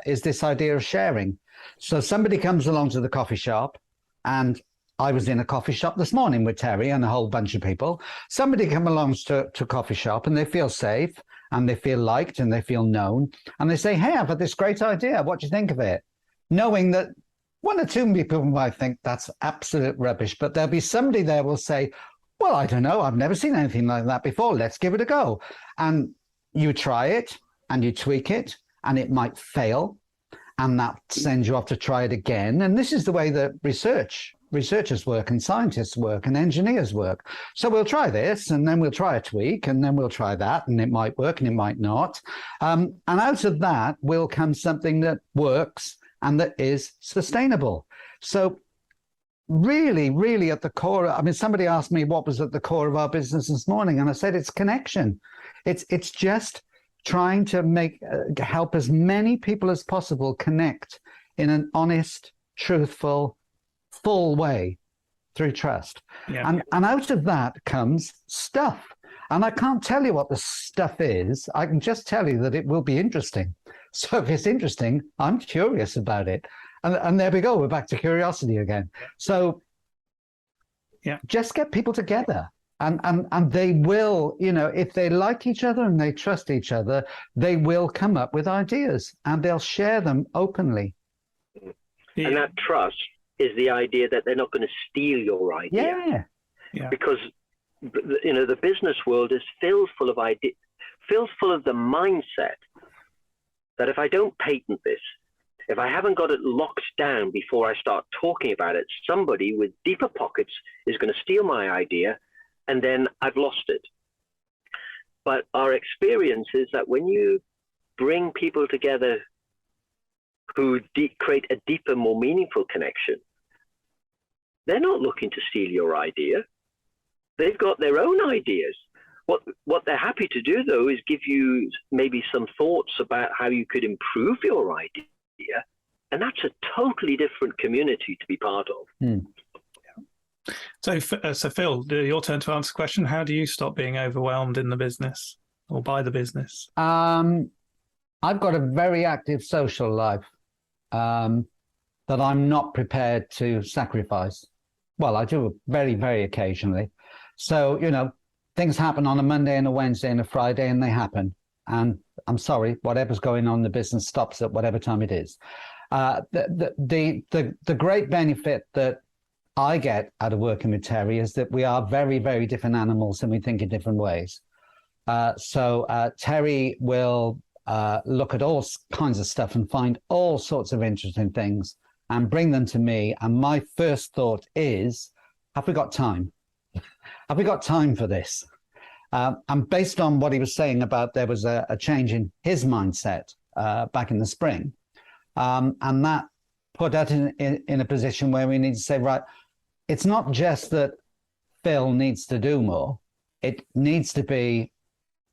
is this idea of sharing. So somebody comes along to the coffee shop, and I was in a coffee shop this morning with Terry and a whole bunch of people. Somebody come along to a coffee shop and they feel safe and they feel liked and they feel known. And they say, hey, I've had this great idea. What do you think of it? Knowing that one or two people might think that's absolute rubbish, but there'll be somebody there will say, well, I don't know. I've never seen anything like that before. Let's give it a go. And you try it and you tweak it and it might fail. And that sends you off to try it again. And this is the way that researchers work and scientists work and engineers work. So we'll try this and then we'll try a tweak and then we'll try that, and it might work and it might not. And out of that will come something that works and that is sustainable. So really, really at the core, I mean, somebody asked me what was at the core of our business this morning, and I said it's connection. It's just trying to help as many people as possible connect in an honest, truthful, full way through trust. Yeah. And out of that comes stuff. And I can't tell you what the stuff is. I can just tell you that it will be interesting. So if it's interesting, I'm curious about it. And there we go. We're back to curiosity again. So just get people together. And they will, if they like each other and they trust each other, they will come up with ideas and they'll share them openly. And that trust is the idea that they're not going to steal your idea. Yeah. Because, the business world is filled full of ideas, filled full of the mindset that if I don't patent this, if I haven't got it locked down before I start talking about it, somebody with deeper pockets is going to steal my idea, and then I've lost it. But our experience is that when you bring people together who create a deeper, more meaningful connection, they're not looking to steal your idea. They've got their own ideas. What they're happy to do, though, is give you maybe some thoughts about how you could improve your idea. And that's a totally different community to be part of. So Phil, your turn to answer the question. How do you stop being overwhelmed in the business or by the business? I've got a very active social life that I'm not prepared to sacrifice. Well, I do very, very occasionally. So, things happen on a Monday and a Wednesday and a Friday, and they happen. And I'm sorry, whatever's going on in the business stops at whatever time it is. The great benefit that I get out of working with Terry is that we are very, very different animals and we think in different ways. So Terry will look at all kinds of stuff and find all sorts of interesting things and bring them to me. And my first thought is, have we got time? Have we got time for this? And based on what he was saying about there was a change in his mindset back in the spring, and that put us in a position where we need to say, right, it's not just that Phil needs to do more. It needs to be,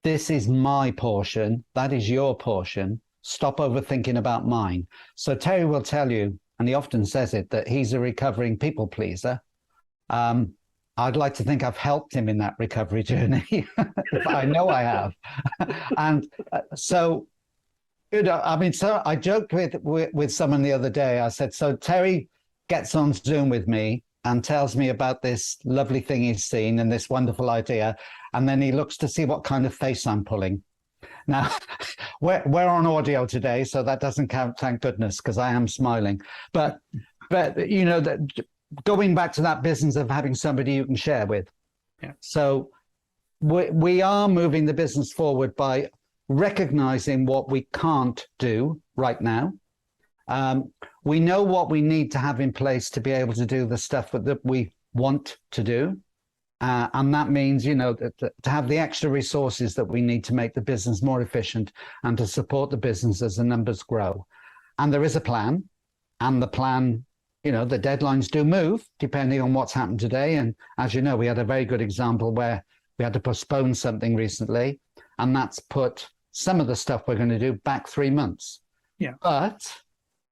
this is my portion, that is your portion. Stop overthinking about mine. So Terry will tell you, and he often says it, that he's a recovering people pleaser. I'd like to think I've helped him in that recovery journey. I know I have. And so, so I joked with someone the other day. I said, so Terry gets on Zoom with me and tells me about this lovely thing he's seen and this wonderful idea. And then he looks to see what kind of face I'm pulling. Now, we're on audio today, so that doesn't count, thank goodness, because I am smiling. But that going back to that business of having somebody you can share with. Yeah. So we are moving the business forward by recognizing what we can't do right now. We know what we need to have in place to be able to do the stuff that we want to do. And that means, to have the extra resources that we need to make the business more efficient and to support the business as the numbers grow. And there is a plan, and the plan, the deadlines do move depending on what's happened today. And as you know, we had a very good example where we had to postpone something recently, and that's put some of the stuff we're going to do back 3 months. Yeah. But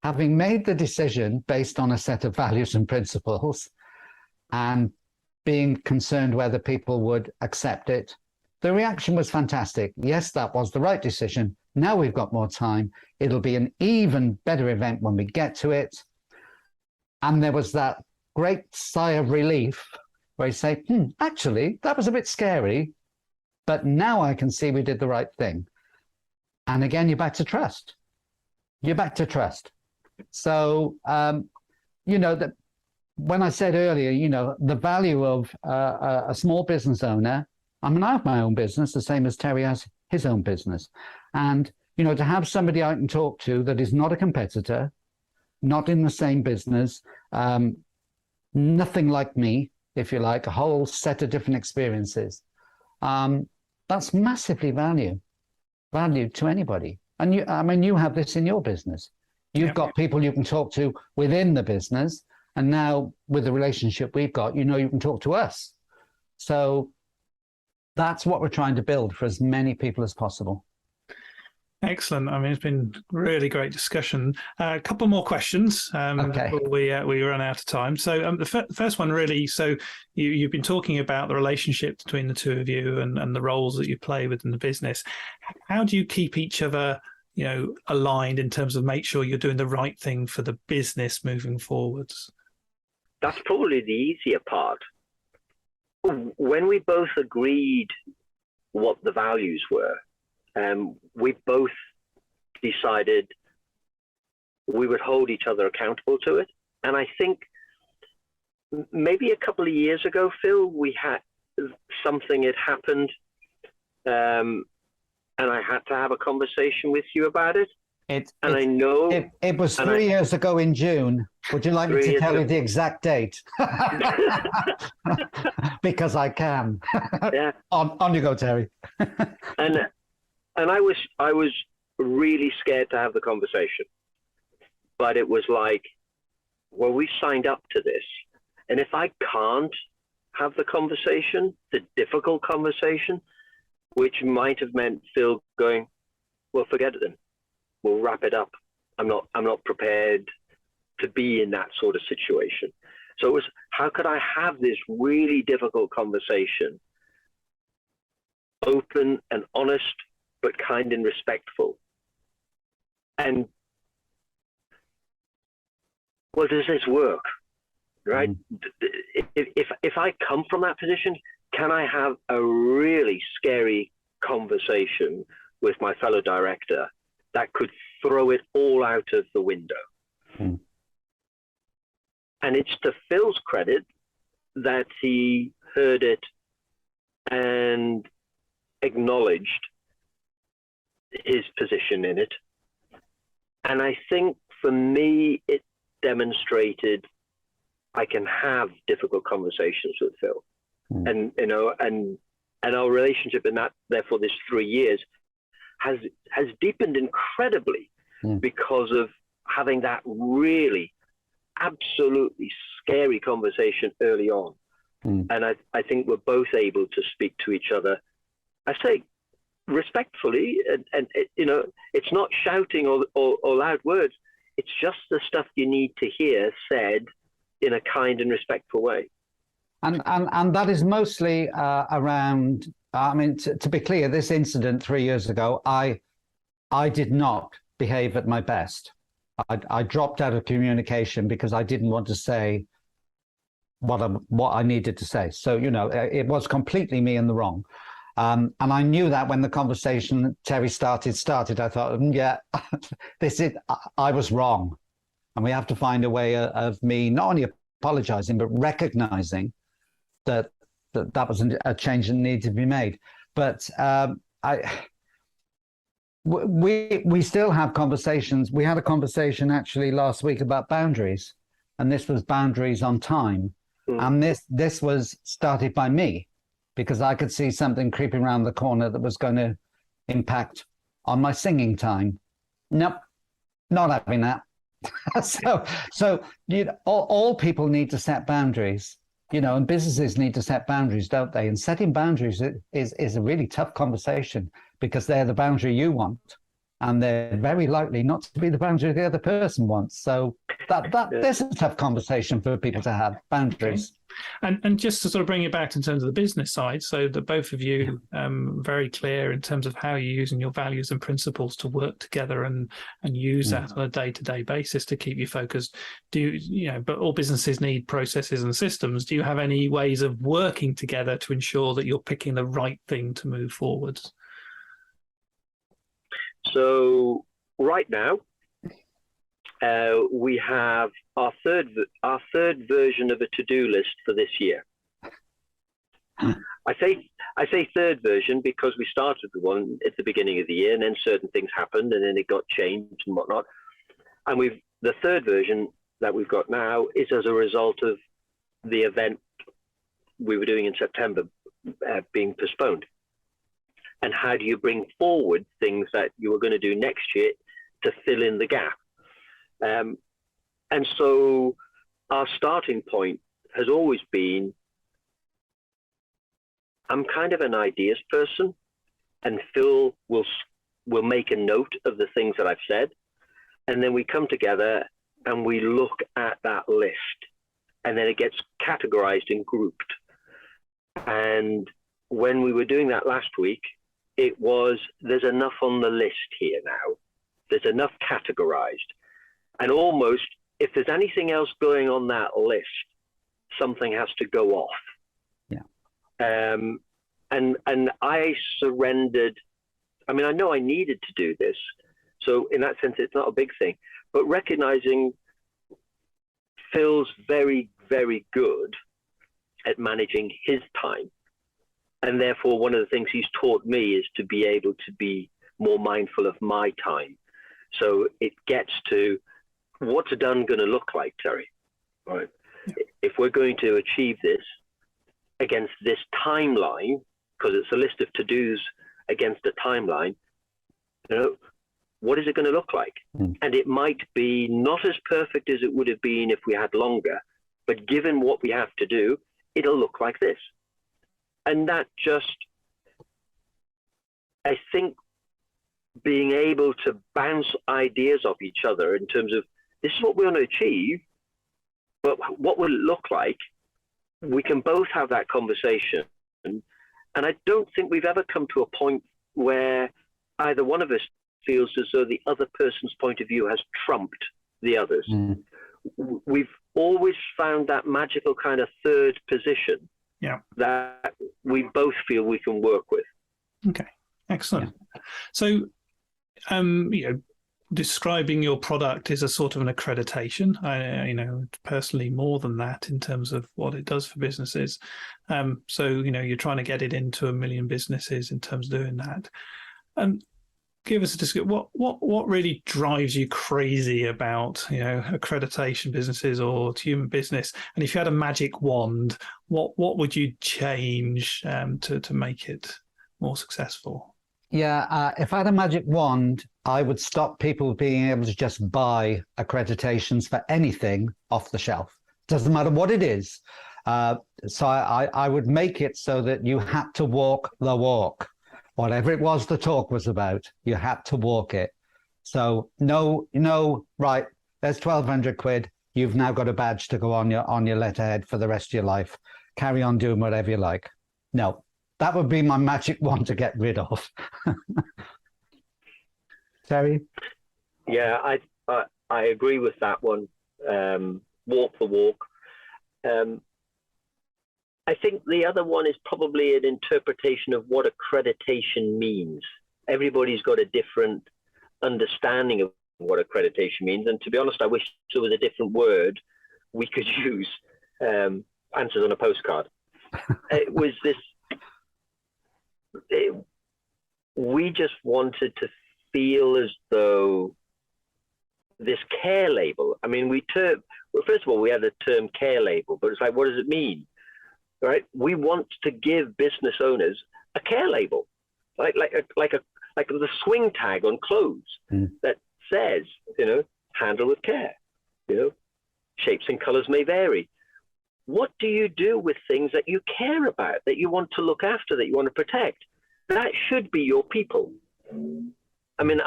having made the decision based on a set of values and principles and being concerned whether people would accept it, the reaction was fantastic. Yes, that was the right decision. Now we've got more time. It'll be an even better event when we get to it. And there was that great sigh of relief where you say, actually, that was a bit scary, but now I can see we did the right thing. And again, you're back to trust. You're back to trust. So, that when I said earlier, the value of a small business owner, I have my own business, the same as Terry has his own business. And, to have somebody I can talk to that is not a competitor, not in the same business, nothing like me, if you like, a whole set of different experiences. That's massively valued to anybody. And you have this in your business. You've got people you can talk to within the business. And now with the relationship we've got, you can talk to us. So that's what we're trying to build for as many people as possible. Excellent. It's been really great discussion. A couple more questions before we run out of time. So the first one really, so you've been talking about the relationship between the two of you and the roles that you play within the business. How do you keep each other, aligned in terms of make sure you're doing the right thing for the business moving forwards? That's probably the easier part. When we both agreed what the values were, we both decided we would hold each other accountable to it. And I think maybe a couple of years ago, Phil, we had something had happened, and I had to have a conversation with you about it. I know it was 3 years ago in June. Would you like me to tell you the exact date? Because I can. Yeah. On you go, Terry. And I was really scared to have the conversation, but it was like, well, we signed up to this, and if I can't have the conversation, the difficult conversation, which might have meant Phil going, well, forget it then. We'll wrap it up. I'm not prepared to be in that sort of situation. So it was, how could I have this really difficult conversation, open and honest, but kind and respectful? And, well, does this work, right? If I come from that position, can I have a really scary conversation with my fellow director that could throw it all out of the window? And it's to Phil's credit that he heard it and acknowledged his position in it. And I think for me, it demonstrated I can have difficult conversations with Phil. And, you know, and our relationship in that, therefore, this 3 years has deepened incredibly because of having that really absolutely scary conversation early on. And I think we're both able to speak to each other, I say respectfully, and you know, it's not shouting or loud words. It's just the stuff you need to hear said in a kind and respectful way. And that is mostly around, I mean, to be clear, this incident 3 years ago, I did not behave at my best. I dropped out of communication because I didn't want to say what I needed to say. So, you know, it was completely me in the wrong. And I knew that when the conversation, Terry, started, I thought, yeah, I was wrong. And we have to find a way of me not only apologizing, but recognizing that was a change that needed to be made. But we still have conversations. We had a conversation actually last week about boundaries, and this was boundaries on time. And this was started by me because I could see something creeping around the corner that was going to impact on my singing time. Nope, not having that. So you know, all people need to set boundaries, you know, and businesses need to set boundaries, don't they? And setting boundaries is a really tough conversation because they're the boundary you want, and they're very likely not to be the boundary the other person wants. So that's a tough conversation for people to have, boundaries. And just to sort of bring it back in terms of the business side, so that both of you very clear in terms of how you're using your values and principles to work together and use that on a day-to-day basis to keep you focused. But all businesses need processes and systems. Do you have any ways of working together to ensure that you're picking the right thing to move forwards? So right now, we have our third version of a to-do list for this year. I say third version because we started with one at the beginning of the year, and then certain things happened, and then it got changed and whatnot. And the third version that we've got now is as a result of the event we were doing in September being postponed. And how do you bring forward things that you were going to do next year to fill in the gap? And so our starting point has always been, I'm kind of an ideas person, and Phil will make a note of the things that I've said. And then we come together and we look at that list, and then it gets categorized and grouped. And when we were doing that last week, it was, there's enough on the list here now. There's enough categorized. And almost, if there's anything else going on that list, something has to go off. Yeah. And I surrendered. I mean, I know I needed to do this. So in that sense, it's not a big thing. But recognizing Phil's very, very good at managing his time. And therefore, one of the things he's taught me is to be able to be more mindful of my time. So it gets to, what's done going to look like, Terry? Right? If we're going to achieve this against this timeline, because it's a list of to-dos against a timeline, you know, what is it going to look like? And it might be not as perfect as it would have been if we had longer, but given what we have to do, it'll look like this. And that just, I think, being able to bounce ideas off each other in terms of, this is what we want to achieve, But what will it look like? We can both have that conversation. And I don't think we've ever come to a point where either one of us feels as though the other person's point of view has trumped the others. We've always found that magical kind of third position that we both feel we can work with. Okay, excellent. So, describing your product is a sort of an accreditation. I personally more than that in terms of what it does for businesses. So, you're trying to get it into 1 million businesses in terms of doing that. Give us a description. What really drives you crazy about accreditation businesses or human business? And if you had a magic wand, what would you change to make it more successful? Yeah, if I had a magic wand, I would stop people being able to just buy accreditations for anything off the shelf. Doesn't matter what it is. So I would make it so that you had to walk the walk. Whatever it was the talk was about, you had to walk it. So no, right, there's 1,200 quid. You've now got a badge to go on your letterhead for the rest of your life. Carry on doing whatever you like. No, that would be my magic wand to get rid of. Terry? Yeah, I agree with that one. Walk the walk. I think the other one is probably an interpretation of what accreditation means. Everybody's got a different understanding of what accreditation means. And to be honest, I wish there was a different word we could use. Answers on a postcard. It was this, we just wanted to feel as though this care label, I mean, first of all, we had the term care label, but it's like, what does it mean? Right? We want to give business owners a care label, like the swing tag on clothes that says, handle with care. Shapes and colors may vary. What do you do with things that you care about, that you want to look after, that you want to protect? That should be your people. I mean,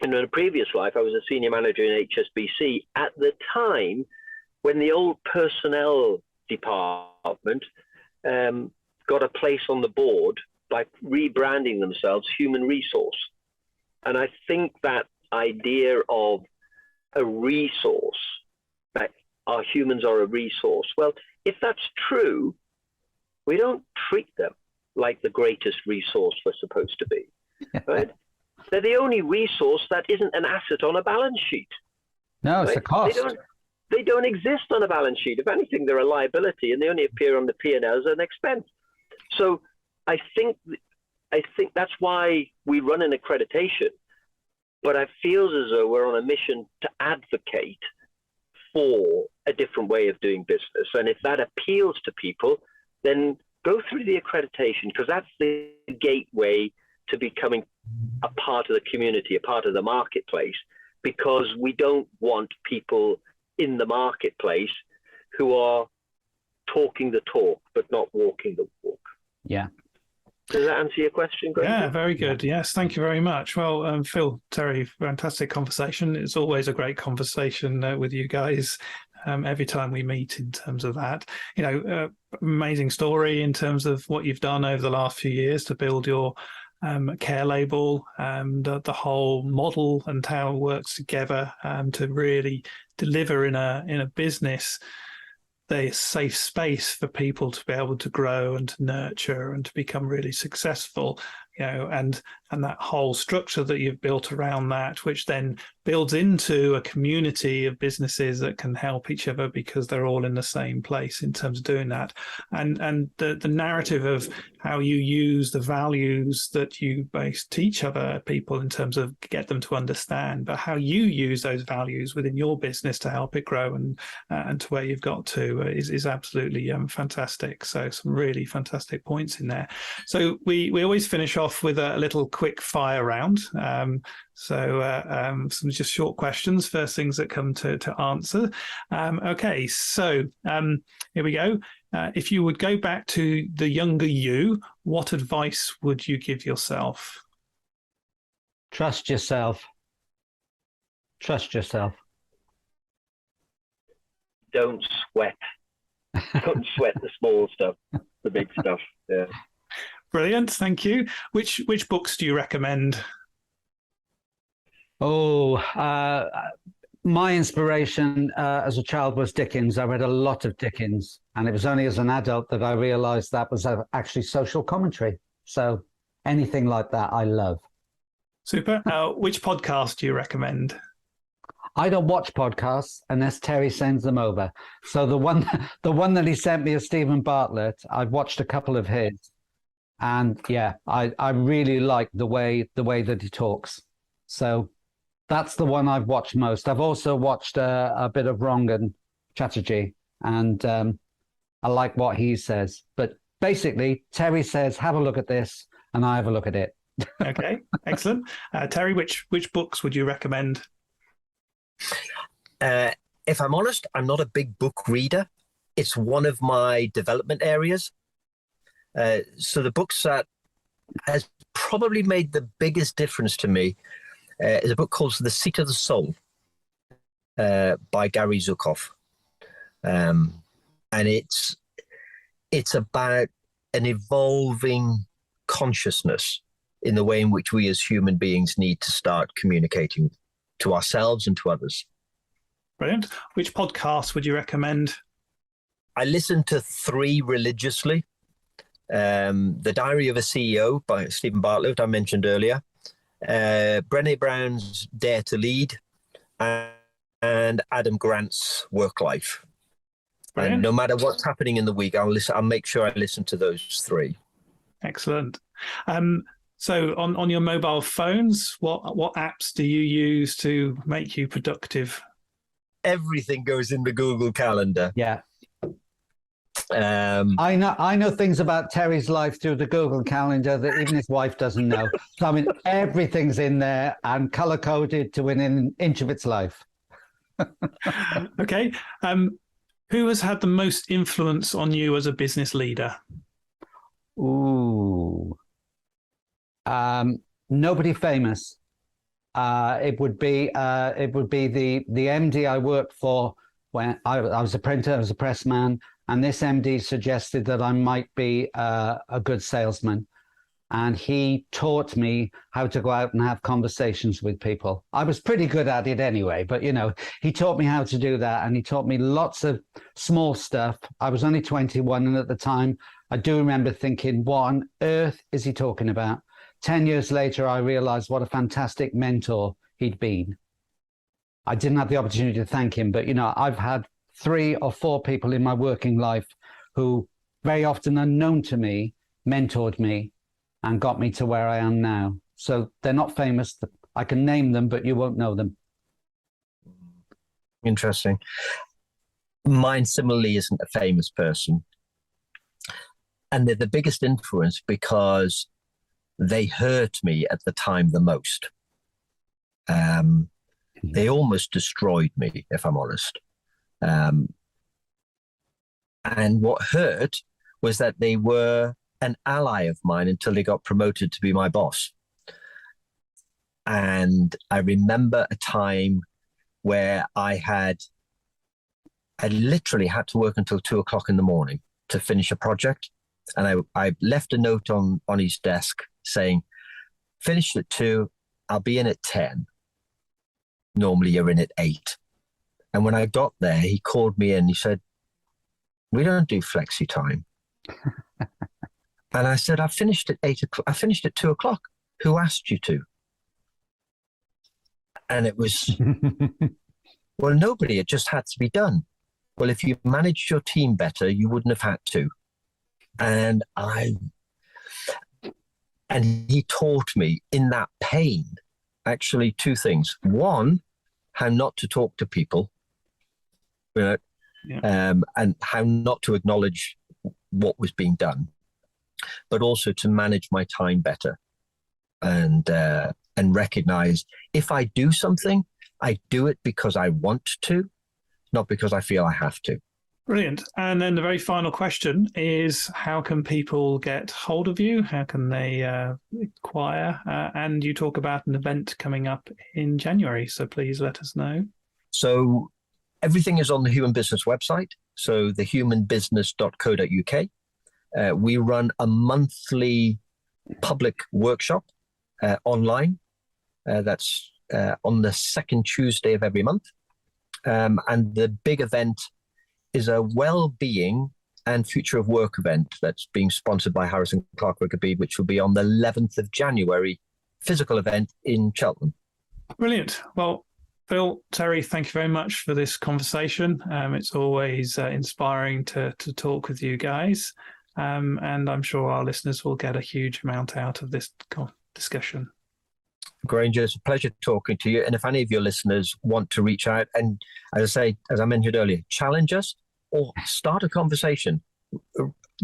in a previous life, I was a senior manager in HSBC at the time when the old personnel department got a place on the board by rebranding themselves human resource. And I think that idea of a resource, that our humans are a resource, well, if that's true, we don't treat them like the greatest resource we're supposed to be, right? They're the only resource that isn't an asset on a balance sheet. No, it's right? a cost. They don't exist on a balance sheet. If anything, they're a liability, and they only appear on the P&L as an expense. So I think that's why we run an accreditation. But I feel as though we're on a mission to advocate for a different way of doing business. And if that appeals to people, then go through the accreditation, because that's the gateway to becoming a part of the community, a part of the marketplace, because we don't want people in the marketplace who are talking the talk but not walking the walk. Yeah. Does that answer your question, Granger? Yeah, very good. Yes, thank you very much. Well, Phil, Terry, fantastic conversation. It's always a great conversation with you guys every time we meet in terms of that. Amazing story in terms of what you've done over the last few years to build your care label, the whole model and how it works together to really deliver in a business the safe space for people to be able to grow and to nurture and to become really successful, and that whole structure that you've built around that, which then builds into a community of businesses that can help each other because they're all in the same place in terms of doing that. And the narrative of how you use the values that you both teach other people in terms of get them to understand, but how you use those values within your business to help it grow and to where you've got to is absolutely fantastic. So some really fantastic points in there. So we always finish off with a little quick fire round. Some just short questions, first things that come to answer. Okay, so here we go. If you would go back to the younger you, what advice would you give yourself? Trust yourself. Trust yourself. don't sweat the small stuff, the big stuff. Yeah. Brilliant, thank you. Which books do you recommend? Oh, my inspiration as a child was Dickens. I read a lot of Dickens, and it was only as an adult that I realized that was actually social commentary. So anything like that, I love. Super. Which podcast do you recommend? I don't watch podcasts unless Terry sends them over. So the one that he sent me of Stephen Bartlett, I've watched a couple of his, and yeah, I really like the way that he talks. So that's the one I've watched most. I've also watched a bit of Rangan Chatterjee, and I like what he says. But basically, Terry says, have a look at this, and I have a look at it. Okay, excellent. Terry, which books would you recommend? If I'm honest, I'm not a big book reader. It's one of my development areas. So the books that has probably made the biggest difference to me is a book called The Seat of the Soul by Gary Zukav. And it's about an evolving consciousness in the way in which we as human beings need to start communicating to ourselves and to others. Brilliant. Which podcast would you recommend? I listen to 3 religiously. The Diary of a CEO by Stephen Bartlett, I mentioned earlier. Brené Brown's Dare to Lead, and Adam Grant's Work Life. Brilliant. And no matter what's happening in the week, I'll make sure I listen to those 3. Excellent. So on your mobile phones, what apps do you use to make you productive? Everything goes in the Google Calendar. Yeah. I know things about Terry's life through the Google Calendar that even his wife doesn't know. So I mean, everything's in there and color coded to within an inch of its life. Okay. Who has had the most influence on you as a business leader? Ooh. Nobody famous. It would be the MD I worked for when I was a printer, I was a pressman, and this MD suggested that I might be a good salesman, and he taught me how to go out and have conversations with people. I was pretty good at it anyway, but he taught me how to do that, and he taught me lots of small stuff. I was only 21, and at the time, I do remember thinking, what on earth is he talking about? 10 years later, I realized what a fantastic mentor he'd been. I didn't have the opportunity to thank him, but, I've had 3 or 4 people in my working life who very often unknown to me mentored me and got me to where I am now. So they're not famous. I can name them, but you won't know them. Interesting. Mine similarly isn't a famous person. And they're the biggest influence because they hurt me at the time the most. They almost destroyed me, if I'm honest. And what hurt was that they were an ally of mine until they got promoted to be my boss. And I remember a time where I literally had to work until 2:00 in the morning to finish a project. And I left a note on his desk saying, finish at 2, I'll be in at 10. Normally you're in at 8. And when I got there, he called me in. He said, we don't do flexi time. And I said, I finished at 8 o'clock. I finished at 2:00. Who asked you to? And it was, well, nobody. It just had to be done. Well, if you managed your team better, you wouldn't have had to. And he taught me in that pain, actually 2 things. One, how not to talk to people, and how not to acknowledge what was being done, but also to manage my time better and recognize if I do something, I do it because I want to, not because I feel I have to. Brilliant. And then the very final question is, how can people get hold of you? How can they acquire? And you talk about an event coming up in January, so please let us know. So Everything is on the Human Business website, so thehumanbusiness.co.uk. We run a monthly public workshop online. That's on the second Tuesday of every month. And the big event is a well-being and future of work event that's being sponsored by Harrison Clark Rickaby, which will be on the 11th of January, physical event in Cheltenham. Brilliant. Well, Phil, Terry, thank you very much for this conversation. It's always inspiring to talk with you guys. And I'm sure our listeners will get a huge amount out of this discussion. Granger, it's a pleasure talking to you. And if any of your listeners want to reach out and, as I mentioned earlier, challenge us or start a conversation,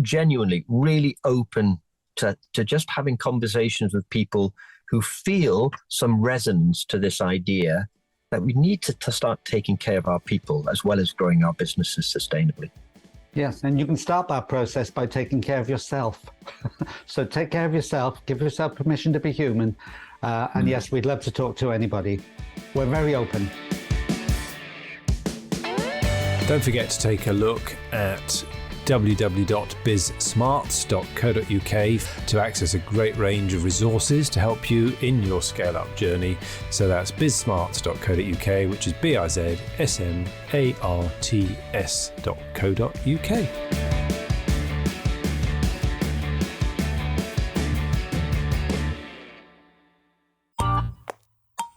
genuinely, really open to just having conversations with people who feel some resonance to this idea that we need to start taking care of our people as well as growing our businesses sustainably. Yes, and you can start that process by taking care of yourself. So take care of yourself, give yourself permission to be human. And yes, we'd love to talk to anybody. We're very open. Don't forget to take a look at www.bizsmarts.co.uk to access a great range of resources to help you in your scale-up journey. So that's bizsmarts.co.uk, which is bizsmarts.co.uk.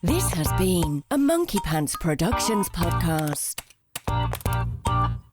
This has been a Monkey Pants Productions podcast.